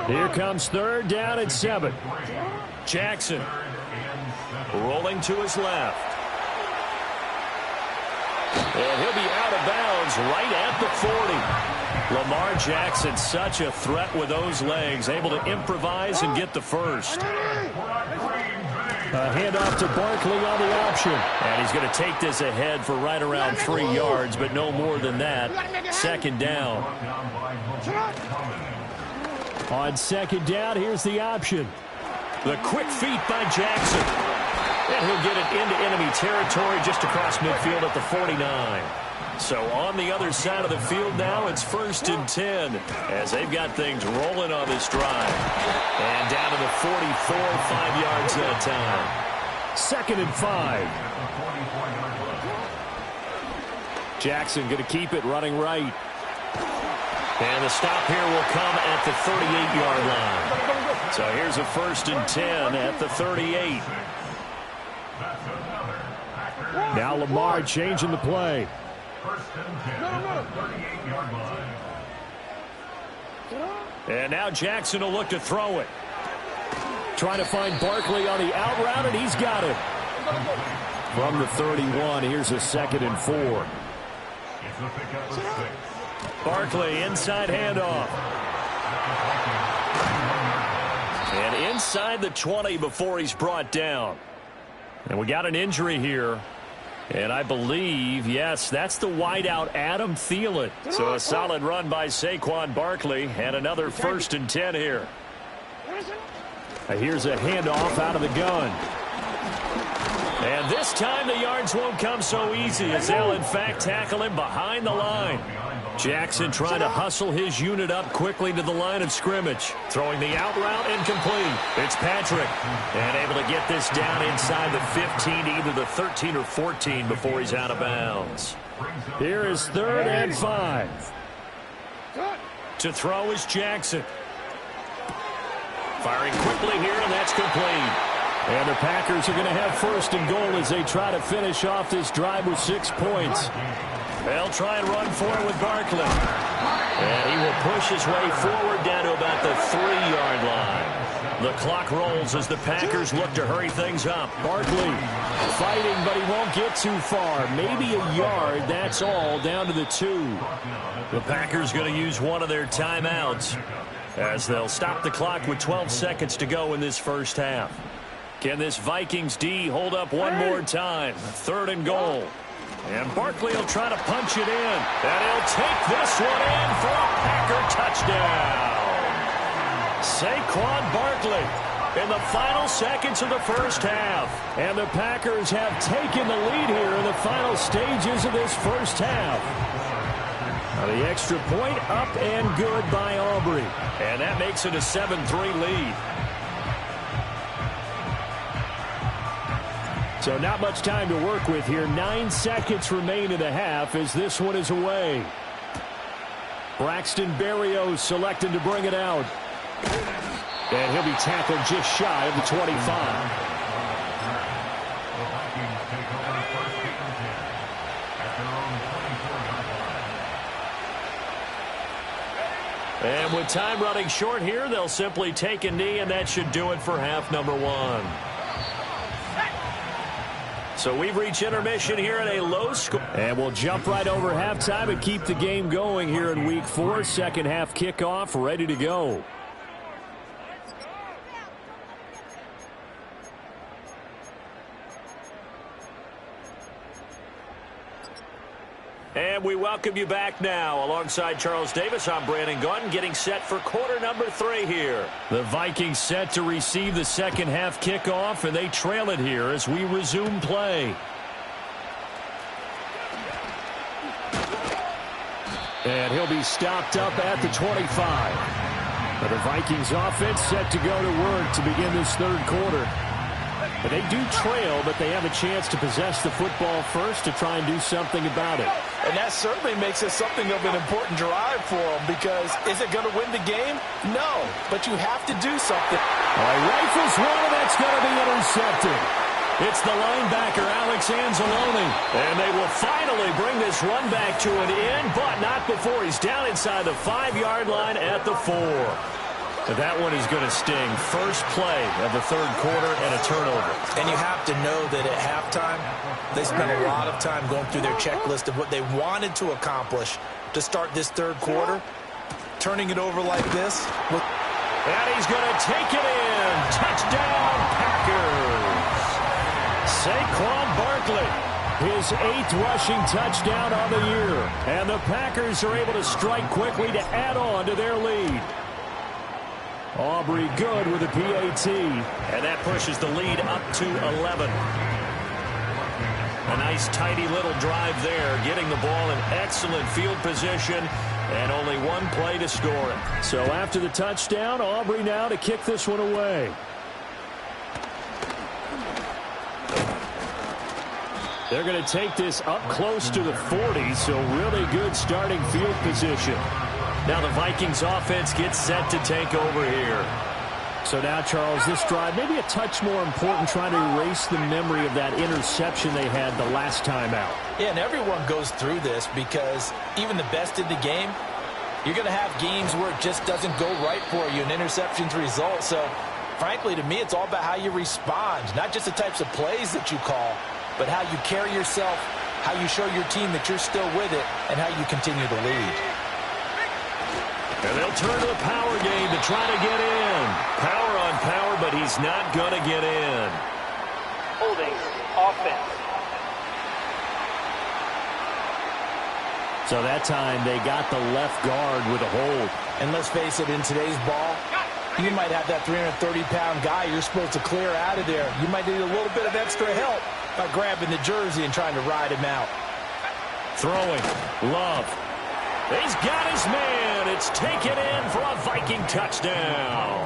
Speaker 7: Here comes third down and 7. Jackson rolling to his left. And he'll be out of bounds right at the 40. Lamar Jackson, such a threat with those legs, able to improvise and get the first. A handoff to Barkley on the option. And he's going to take this ahead for right around 3 yards, but no more than that. Second down. On second down, here's the option. The quick feet by Jackson. And he'll get it into enemy territory just across midfield at the 49. So on the other side of the field now, it's 1st and 10 as they've got things rolling on this drive. And down to the 44, 5 yards that time. 2nd and 5. Jackson going to keep it running right. And the stop here will come at the 38-yard line. So here's a 1st and 10 at the 38. Now Lamar changing the play. And now Jackson will look to throw it. Trying to find Barkley on the out route, and he's got it. From the 31, here's a 2nd and 4. Barkley, inside handoff. And inside the 20 before he's brought down. And we got an injury here. And I believe, yes, that's the wideout, Adam Thielen. So a solid run by Saquon Barkley, and another 1st and 10 here. Here's a handoff out of the gun. And this time the yards won't come so easy as they'll, in fact, tackle him behind the line. Jackson trying to hustle his unit up quickly to the line of scrimmage. Throwing the out route incomplete. It's Patrick. And able to get this down inside the 15 to either the 13 or 14 before he's out of bounds. Here is 3rd and 5. To throw is Jackson. Firing quickly here, and that's complete. And the Packers are going to have 1st and goal as they try to finish off this drive with 6 points. They'll try and run for it with Barkley. And he will push his way forward down to about the 3-yard line. The clock rolls as the Packers look to hurry things up.
Speaker 9: Barkley fighting, but he won't get too far. Maybe a yard, that's all, down to the 2.
Speaker 7: The Packers going to use one of their timeouts as they'll stop the clock with 12 seconds to go in this first half. Can this Vikings D hold up one more time? 3rd and goal. And Barkley will try to punch it in. And he'll take this one in for a Packer touchdown. Saquon Barkley in the final seconds of the first half.
Speaker 9: And the Packers have taken the lead here in the final stages of this first half. Now the extra point up and good by Aubrey.
Speaker 7: And that makes it a 7-3 lead.
Speaker 9: So not much time to work with here. 9 seconds remain in the half as this one is away. Braxton Berrios selecting to bring it out. And he'll be tackled just shy of the 25.
Speaker 7: And with time running short here, they'll simply take a knee, and that should do it for half number 1. So we've reached intermission here at a low score.
Speaker 9: And we'll jump right over halftime and keep the game going here in Week 4. Second half kickoff ready to go.
Speaker 7: And we welcome you back now. Alongside Charles Davis, I'm Brandon Gaudin, getting set for quarter number 3 here.
Speaker 9: The Vikings set to receive the second half kickoff, and they trail it here as we resume play. And he'll be stopped up at the 25. But the Vikings offense set to go to work to begin this third quarter. But they do trail, but they have a chance to possess the football first to try and do something about it.
Speaker 8: And that certainly makes it something of an important drive for them, because is it going to win the game? No, but you have to do something.
Speaker 9: Rifles one, and that's going to be intercepted.
Speaker 7: It's the linebacker, Alex Anzalone. And they will finally bring this run back to an end, but not before he's down inside the 5-yard line at the 4. That one is going to sting. First play of the third quarter and a turnover.
Speaker 8: And you have to know that at halftime, they spent a lot of time going through their checklist of what they wanted to accomplish to start this third quarter. Turning it over like this.
Speaker 7: And he's going to take it in. Touchdown, Packers. Saquon Barkley.
Speaker 9: His 8th rushing touchdown on the year. And the Packers are able to strike quickly to add on to their lead. Aubrey good with a PAT.
Speaker 7: And that pushes the lead up to 11. A nice tidy little drive there, getting the ball in excellent field position, and only one play to score it.
Speaker 9: So after the touchdown, Aubrey now to kick this one away. They're going to take this up close to the 40, so really good starting field position.
Speaker 7: Now the Vikings offense gets set to take over here.
Speaker 9: So now, Charles, this drive maybe a touch more important, trying to erase the memory of that interception they had the last time out.
Speaker 8: Yeah, and everyone goes through this, because even the best in the game, you're going to have games where it just doesn't go right for you, and interceptions result. So, frankly, to me, it's all about how you respond, not just the types of plays that you call, but how you carry yourself, how you show your team that you're still with it, and how you continue to lead.
Speaker 7: And they'll turn to the power game to try to get in. Power on power, but he's not going to get in.
Speaker 10: Holding offense.
Speaker 9: So that time they got the left guard with a hold.
Speaker 8: And let's face it, in today's ball, you might have that 330-pound guy you're supposed to clear out of there. You might need a little bit of extra help by grabbing the jersey and trying to ride him out.
Speaker 7: Throwing. Love. He's got his man. It's taken in for a Viking touchdown.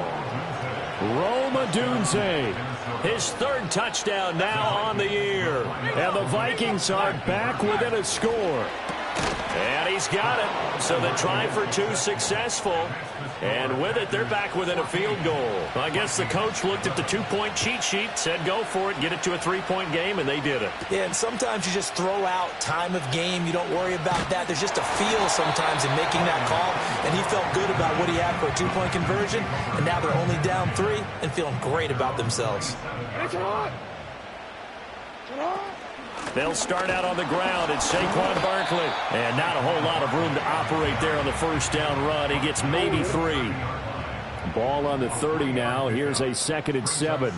Speaker 9: Rome Odunze.
Speaker 7: His 3rd touchdown now on the year.
Speaker 9: And the Vikings are back within a score.
Speaker 7: And he's got it. So the try for two successful. And with it, they're back within a field goal. I guess the coach looked at the two-point cheat sheet, said go for it, get it to a three-point game, and they did it.
Speaker 8: Yeah, and sometimes you just throw out time of game. You don't worry about that. There's just a feel sometimes in making that call, and he felt good about what he had for a two-point conversion, and now they're only down 3 and feeling great about themselves.
Speaker 7: They'll start out on the ground. It's Saquon Barkley. And not a whole lot of room to operate there on the first down run. He gets maybe 3.
Speaker 9: Ball on the 30 now. Here's a 2nd and 7.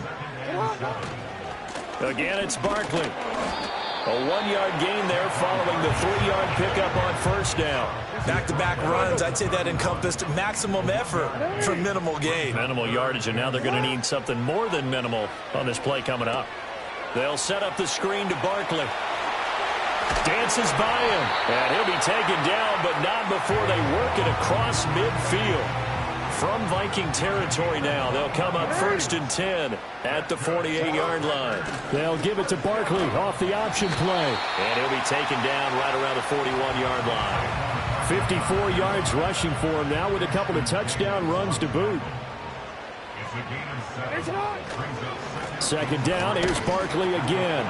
Speaker 7: Again, it's Barkley. A 1-yard gain there following the 3-yard pickup on first down.
Speaker 8: Back-to-back runs, I'd say that encompassed maximum effort for minimal gain.
Speaker 7: Minimal yardage, and now they're going to need something more than minimal on this play coming up. They'll set up the screen to Barkley. Dances by him. And he'll be taken down, but not before they work it across midfield. From Viking territory now, they'll come up 1st and 10 at the 48-yard line.
Speaker 9: They'll give it to Barkley off the option play.
Speaker 7: And he'll be taken down right around the 41-yard line.
Speaker 9: 54 yards rushing for him now with a couple of touchdown runs to boot. 2nd down, here's Barkley again.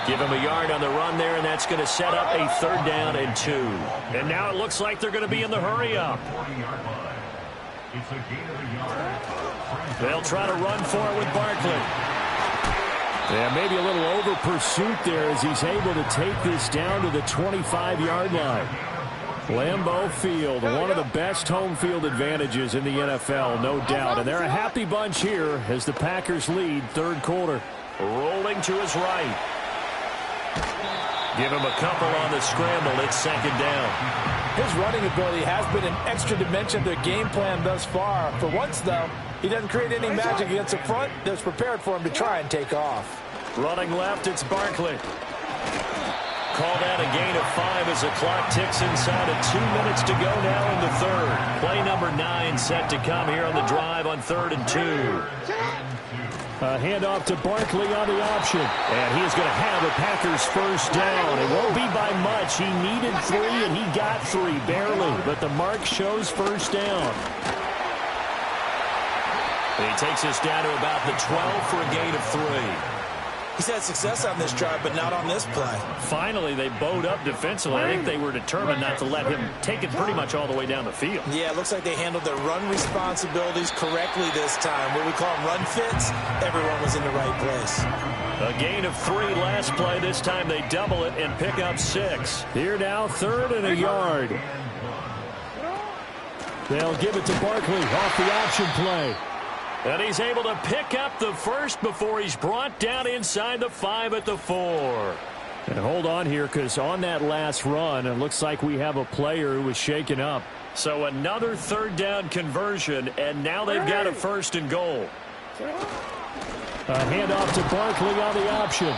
Speaker 7: Give him a yard on the run there, and that's going to set up a 3rd down and 2. And now it looks like they're going to be in the hurry-up. They'll try to run for it with Barkley.
Speaker 9: Yeah, maybe a little over pursuit there as he's able to take this down to the 25-yard line. Lambeau Field, one of the best home field advantages in the NFL, no doubt. And they're a happy bunch here as the Packers lead 3rd quarter.
Speaker 7: Rolling to his right. Give him a couple on the scramble. It's 2nd down.
Speaker 8: His running ability has been an extra dimension of their game plan thus far. For once, though, he doesn't create any magic against the front that's prepared for him to try and take off.
Speaker 7: Running left, it's Barkley. Call that a gain of 5 as the clock ticks inside of 2 minutes to go now in the 3rd. Play number 9 set to come here on the drive on 3rd and 2.
Speaker 9: A handoff to Barkley on the option.
Speaker 7: And he's going to have a Packers first down. It won't be by much. He needed 3, and he got 3, barely.
Speaker 9: But the mark shows first down.
Speaker 7: And he takes us down to about the 12 for a gain of 3.
Speaker 8: He's had success on this drive, but not on this play.
Speaker 7: Finally, they bowed up defensively. I think they were determined not to let him take it pretty much all the way down the field.
Speaker 8: Yeah, it looks like they handled their run responsibilities correctly this time. What we call them run fits, everyone was in the right place.
Speaker 7: A gain of 3 last play. This time they double it and pick up 6.
Speaker 9: Here now, 3rd and a yard. They'll give it to Barkley off the option play.
Speaker 7: And he's able to pick up the first before he's brought down inside the 5 at the 4.
Speaker 9: And hold on here, because on that last run, it looks like we have a player who was shaken up.
Speaker 7: So another 3rd down conversion, and now they've got a 1st and goal.
Speaker 9: A handoff to Barkley on the option.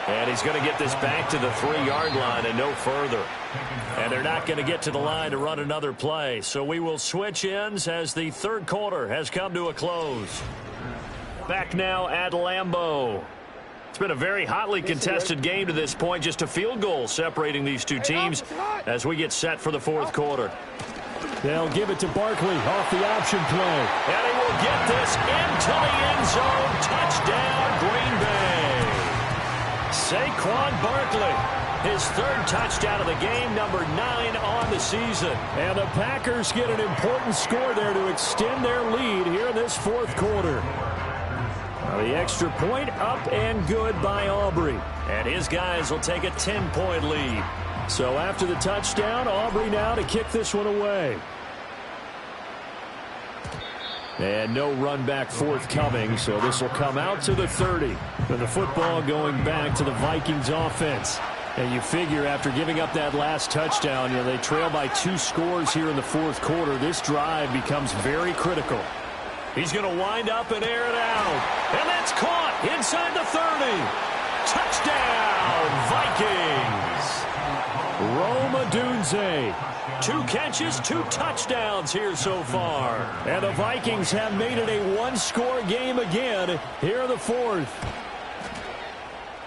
Speaker 7: And he's going to get this back to the 3-yard line and no further. And they're not going to get to the line to run another play. So we will switch ends as the 3rd quarter has come to a close. Back now at Lambeau. It's been a very hotly contested game to this point. Just a field goal separating these two teams as we get set for the 4th quarter.
Speaker 9: They'll give it to Barkley off the option play.
Speaker 7: And he will get this into the end zone. Touchdown, Green Bay. Saquon Barkley, his 3rd touchdown of the game, number 9 on the season.
Speaker 9: And the Packers get an important score there to extend their lead here in this 4th quarter. Now the extra point up and good by Aubrey.
Speaker 7: And his guys will take a 10-point lead.
Speaker 9: So after the touchdown, Aubrey now to kick this one away. And no run back forthcoming, so this will come out to the 30. And the football going back to the Vikings offense. And you figure after giving up that last touchdown, they trail by 2 scores here in the 4th quarter. This drive becomes very critical.
Speaker 7: He's going to wind up and air it out. And that's caught inside the 30. Touchdown, Vikings.
Speaker 9: Rome Odunze.
Speaker 7: 2 catches, 2 touchdowns here so far.
Speaker 9: And the Vikings have made it a 1-score game again here in the 4th.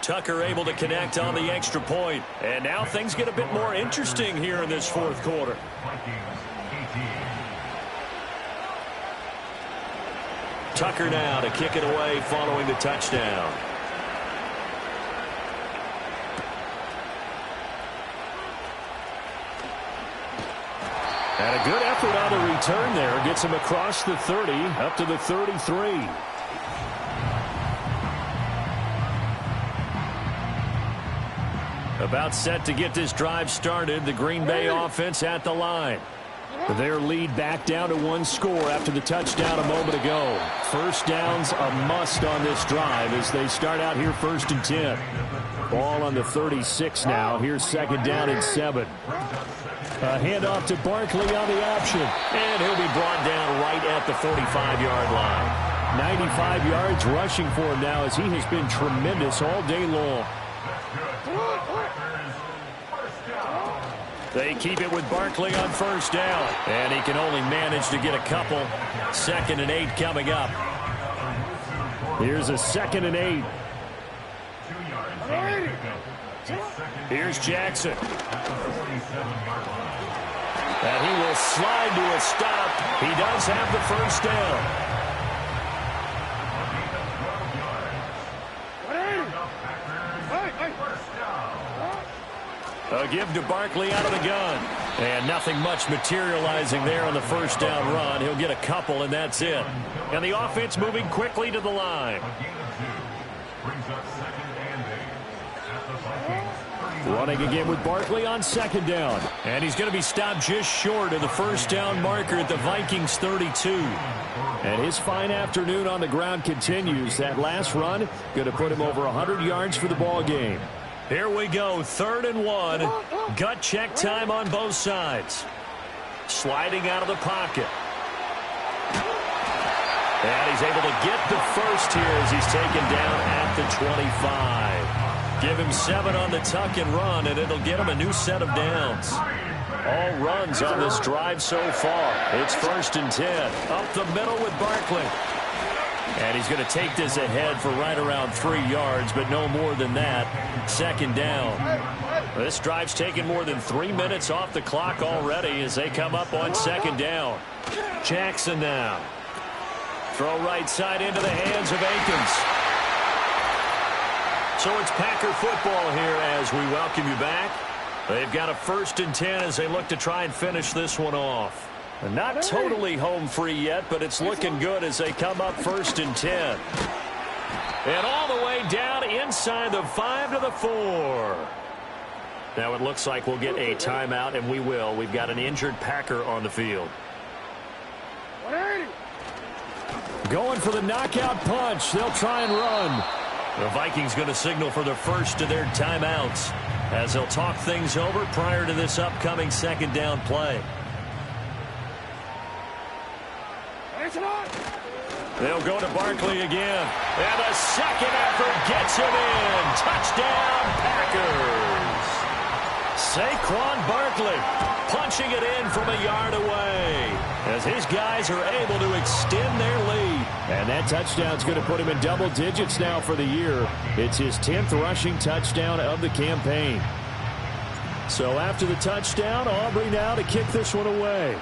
Speaker 7: Tucker able to connect on the extra point. And now things get a bit more interesting here in this fourth quarter. Tucker now to kick it away following the touchdown.
Speaker 9: And a good effort on the return there. Gets him across the 30, up to the 33.
Speaker 7: About set to get this drive started. The Green Bay offense at the line.
Speaker 9: Their lead back down to one score after the touchdown a moment ago. First down's a must on this drive as they start out here 1st and 10. Ball on the 36 now. Here's 2nd down and 7. A handoff to Barkley on the option.
Speaker 7: And he'll be brought down right at the 45-yard line.
Speaker 9: 95 yards rushing for him now as he has been tremendous all day long.
Speaker 7: They keep it with Barkley on 1st down. And he can only manage to get a couple. 2nd and 8 coming up.
Speaker 9: Here's a 2nd and 8.
Speaker 7: Here's Jackson. And he will slide to a stop. He does have the 1st down. A give to Barkley out of the gun. And nothing much materializing there on the 1st down run. He'll get a couple, and that's it. And the offense moving quickly to the line.
Speaker 9: Running again with Barkley on 2nd down.
Speaker 7: And he's going to be stopped just short of the 1st down marker at the Vikings 32.
Speaker 9: And his fine afternoon on the ground continues. That last run going to put him over 100 yards for the ball game.
Speaker 7: Here we go, 3rd and 1. Gut check time on both sides. Sliding out of the pocket. And he's able to get the first here as he's taken down at the 25. Give him 7 on the tuck and run, and it'll get him a new set of downs. All runs on this drive so far. It's 1st and 10. Up the middle with Barkley. And he's going to take this ahead for right around 3 yards, but no more than that. 2nd down. This drive's taken more than 3 minutes off the clock already as they come up on 2nd down. Jackson now. Throw right side into the hands of Akins. So it's Packer football here as we welcome you back. They've got a 1st and 10 as they look to try and finish this one off. Not totally home free yet, but it's looking good as they come up 1st and 10. And all the way down inside the 5 to the 4. Now it looks like we'll get a timeout, and we will. We've got an injured Packer on the field.
Speaker 9: Going for the knockout punch. They'll try and run.
Speaker 7: The Vikings going to signal for the first of their timeouts as they'll talk things over prior to this upcoming 2nd down play. They'll go to Barkley again. And a second effort gets him in. Touchdown, Packers. Saquon Barkley punching it in from a yard away as his guys are able to extend their lead.
Speaker 9: And that touchdown's going to put him in double digits now for the year. It's his 10th rushing touchdown of the campaign. So after the touchdown, Aubrey now to kick this one away.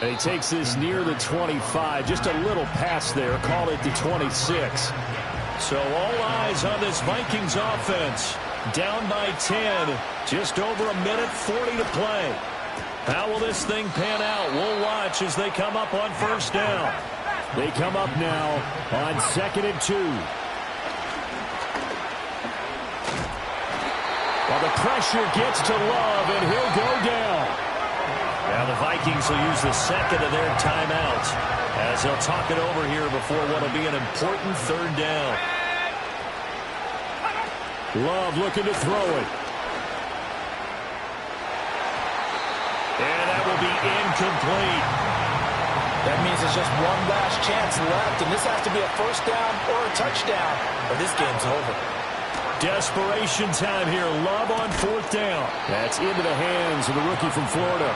Speaker 9: And he takes this near the 25. Just a little pass there. Call it the 26.
Speaker 7: So all eyes on this Vikings offense. Down by 10. Just over a minute 40 to play. How will this thing pan out? We'll watch as they come up on 1st down.
Speaker 9: They come up now on 2nd and 2. Well, the pressure gets to Love, and he'll go down.
Speaker 7: Now the Vikings will use the second of their timeouts as they'll talk it over here before what will be an important 3rd down.
Speaker 9: Love looking to throw it.
Speaker 7: And that will be incomplete.
Speaker 8: That means there's just one last chance left, and this has to be a 1st down or a touchdown, or this game's over.
Speaker 7: Desperation time here. Love on 4th down.
Speaker 9: That's into the hands of the rookie from Florida.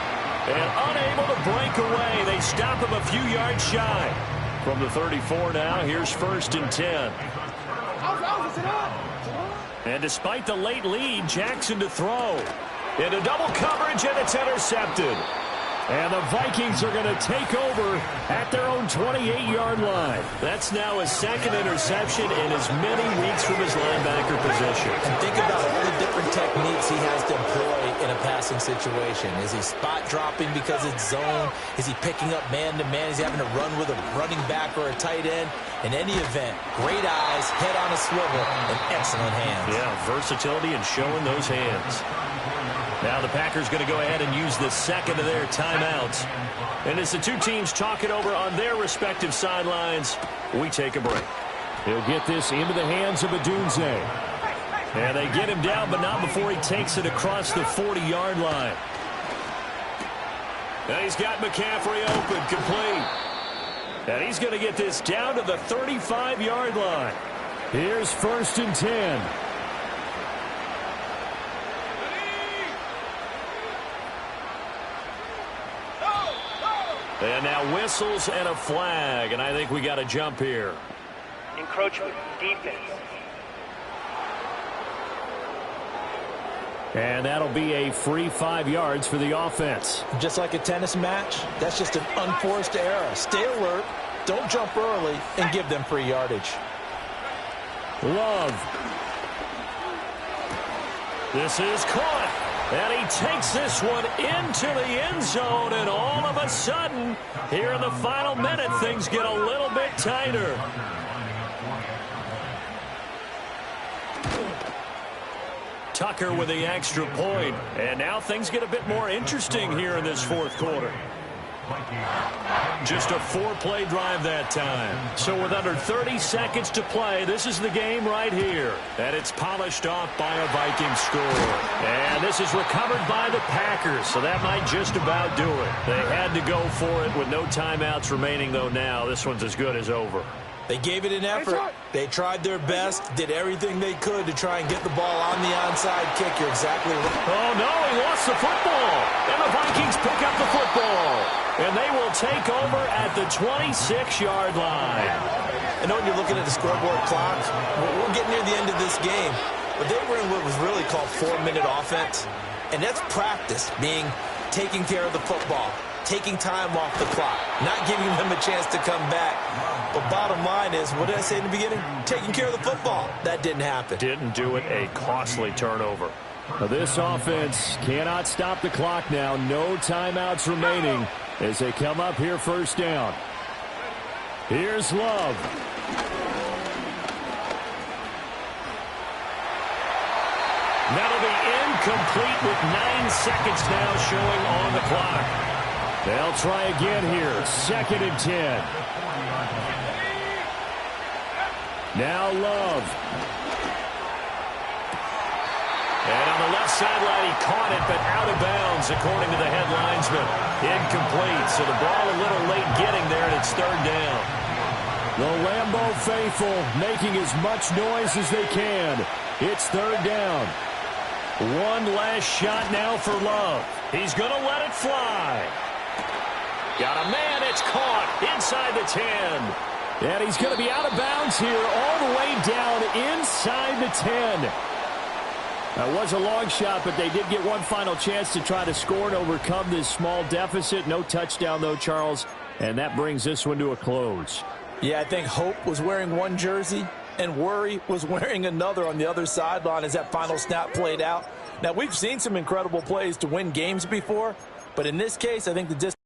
Speaker 7: And unable to break away. They stop him a few yards shy. From the 34 now, here's 1st and 10. And despite the late lead, Jackson to throw. Into double coverage, and it's intercepted.
Speaker 9: And the Vikings are going to take over at their own 28-yard line.
Speaker 7: That's now his 2nd interception in as many weeks from his linebacker position.
Speaker 8: And think about all the different techniques he has to employ in a passing situation. Is he spot dropping because it's zone? Is he picking up man-to-man? Is he having to run with a running back or a tight end? In any event, great eyes, head on a swivel, and excellent hands.
Speaker 7: Yeah, versatility and showing those hands. Now the Packers going to go ahead and use the 2nd of their timeouts. And as the two teams talk it over on their respective sidelines, we take a break.
Speaker 9: He'll get this into the hands of Adunze.
Speaker 7: And they get him down, but not before he takes it across the 40-yard line. And he's got McCaffrey open, complete. And he's going to get this down to the 35-yard line.
Speaker 9: Here's 1st and 10.
Speaker 7: And now whistles and a flag, and I think we got a jump here.
Speaker 10: Encroachment, defense.
Speaker 9: And that'll be a free 5 yards for the offense.
Speaker 8: Just like a tennis match, that's just an unforced error. Stay alert, don't jump early, and give them free yardage.
Speaker 9: Love.
Speaker 7: This is caught. And he takes this one into the end zone, and all of a sudden, here in the final minute, things get a little bit tighter. Tucker with the extra point, and now things get a bit more interesting here in this 4th quarter. Just a 4-play drive that time. So with under 30 seconds to play, this is the game right here. And it's polished off by a Viking score. And this is recovered by the Packers, so that might just about do it. They had to go for it with no timeouts remaining, though now. This one's as good as over.
Speaker 8: They gave it an effort. They tried their best, did everything they could to try and get the ball on the onside kick. You're exactly right.
Speaker 7: Oh, no, he lost the football. And the Vikings pick up the football. And they will take over at the 26-yard line.
Speaker 8: I know when you're looking at the scoreboard clock, we're getting near the end of this game. But they were in what was really called 4-minute offense. And that's practice, being taking care of the football, taking time off the clock, not giving them a chance to come back. But bottom line is, what did I say in the beginning? Taking care of the football. That didn't happen.
Speaker 7: Didn't do it. A costly turnover.
Speaker 9: Now this offense cannot stop the clock now. No timeouts remaining as they come up here 1st down. Here's Love.
Speaker 7: That'll be incomplete with 9 seconds now showing on the clock.
Speaker 9: They'll try again here. 2nd and 10. Now Love.
Speaker 7: And on the left sideline, he caught it, but out of bounds, according to the head linesman. Incomplete, so the ball a little late getting there, and it's 3rd down.
Speaker 9: The Lambeau faithful making as much noise as they can. It's 3rd down.
Speaker 7: One last shot now for Love. He's going to let it fly. Got a man, it's caught inside the 10.
Speaker 9: And he's going to be out of bounds here all the way down inside the 10. That was a long shot, but they did get one final chance to try to score and overcome this small deficit. No touchdown, though, Charles, and that brings this one to a close.
Speaker 8: Yeah, I think Hope was wearing one jersey and Worry was wearing another on the other sideline as that final snap played out. Now, we've seen some incredible plays to win games before, but in this case, I think the distance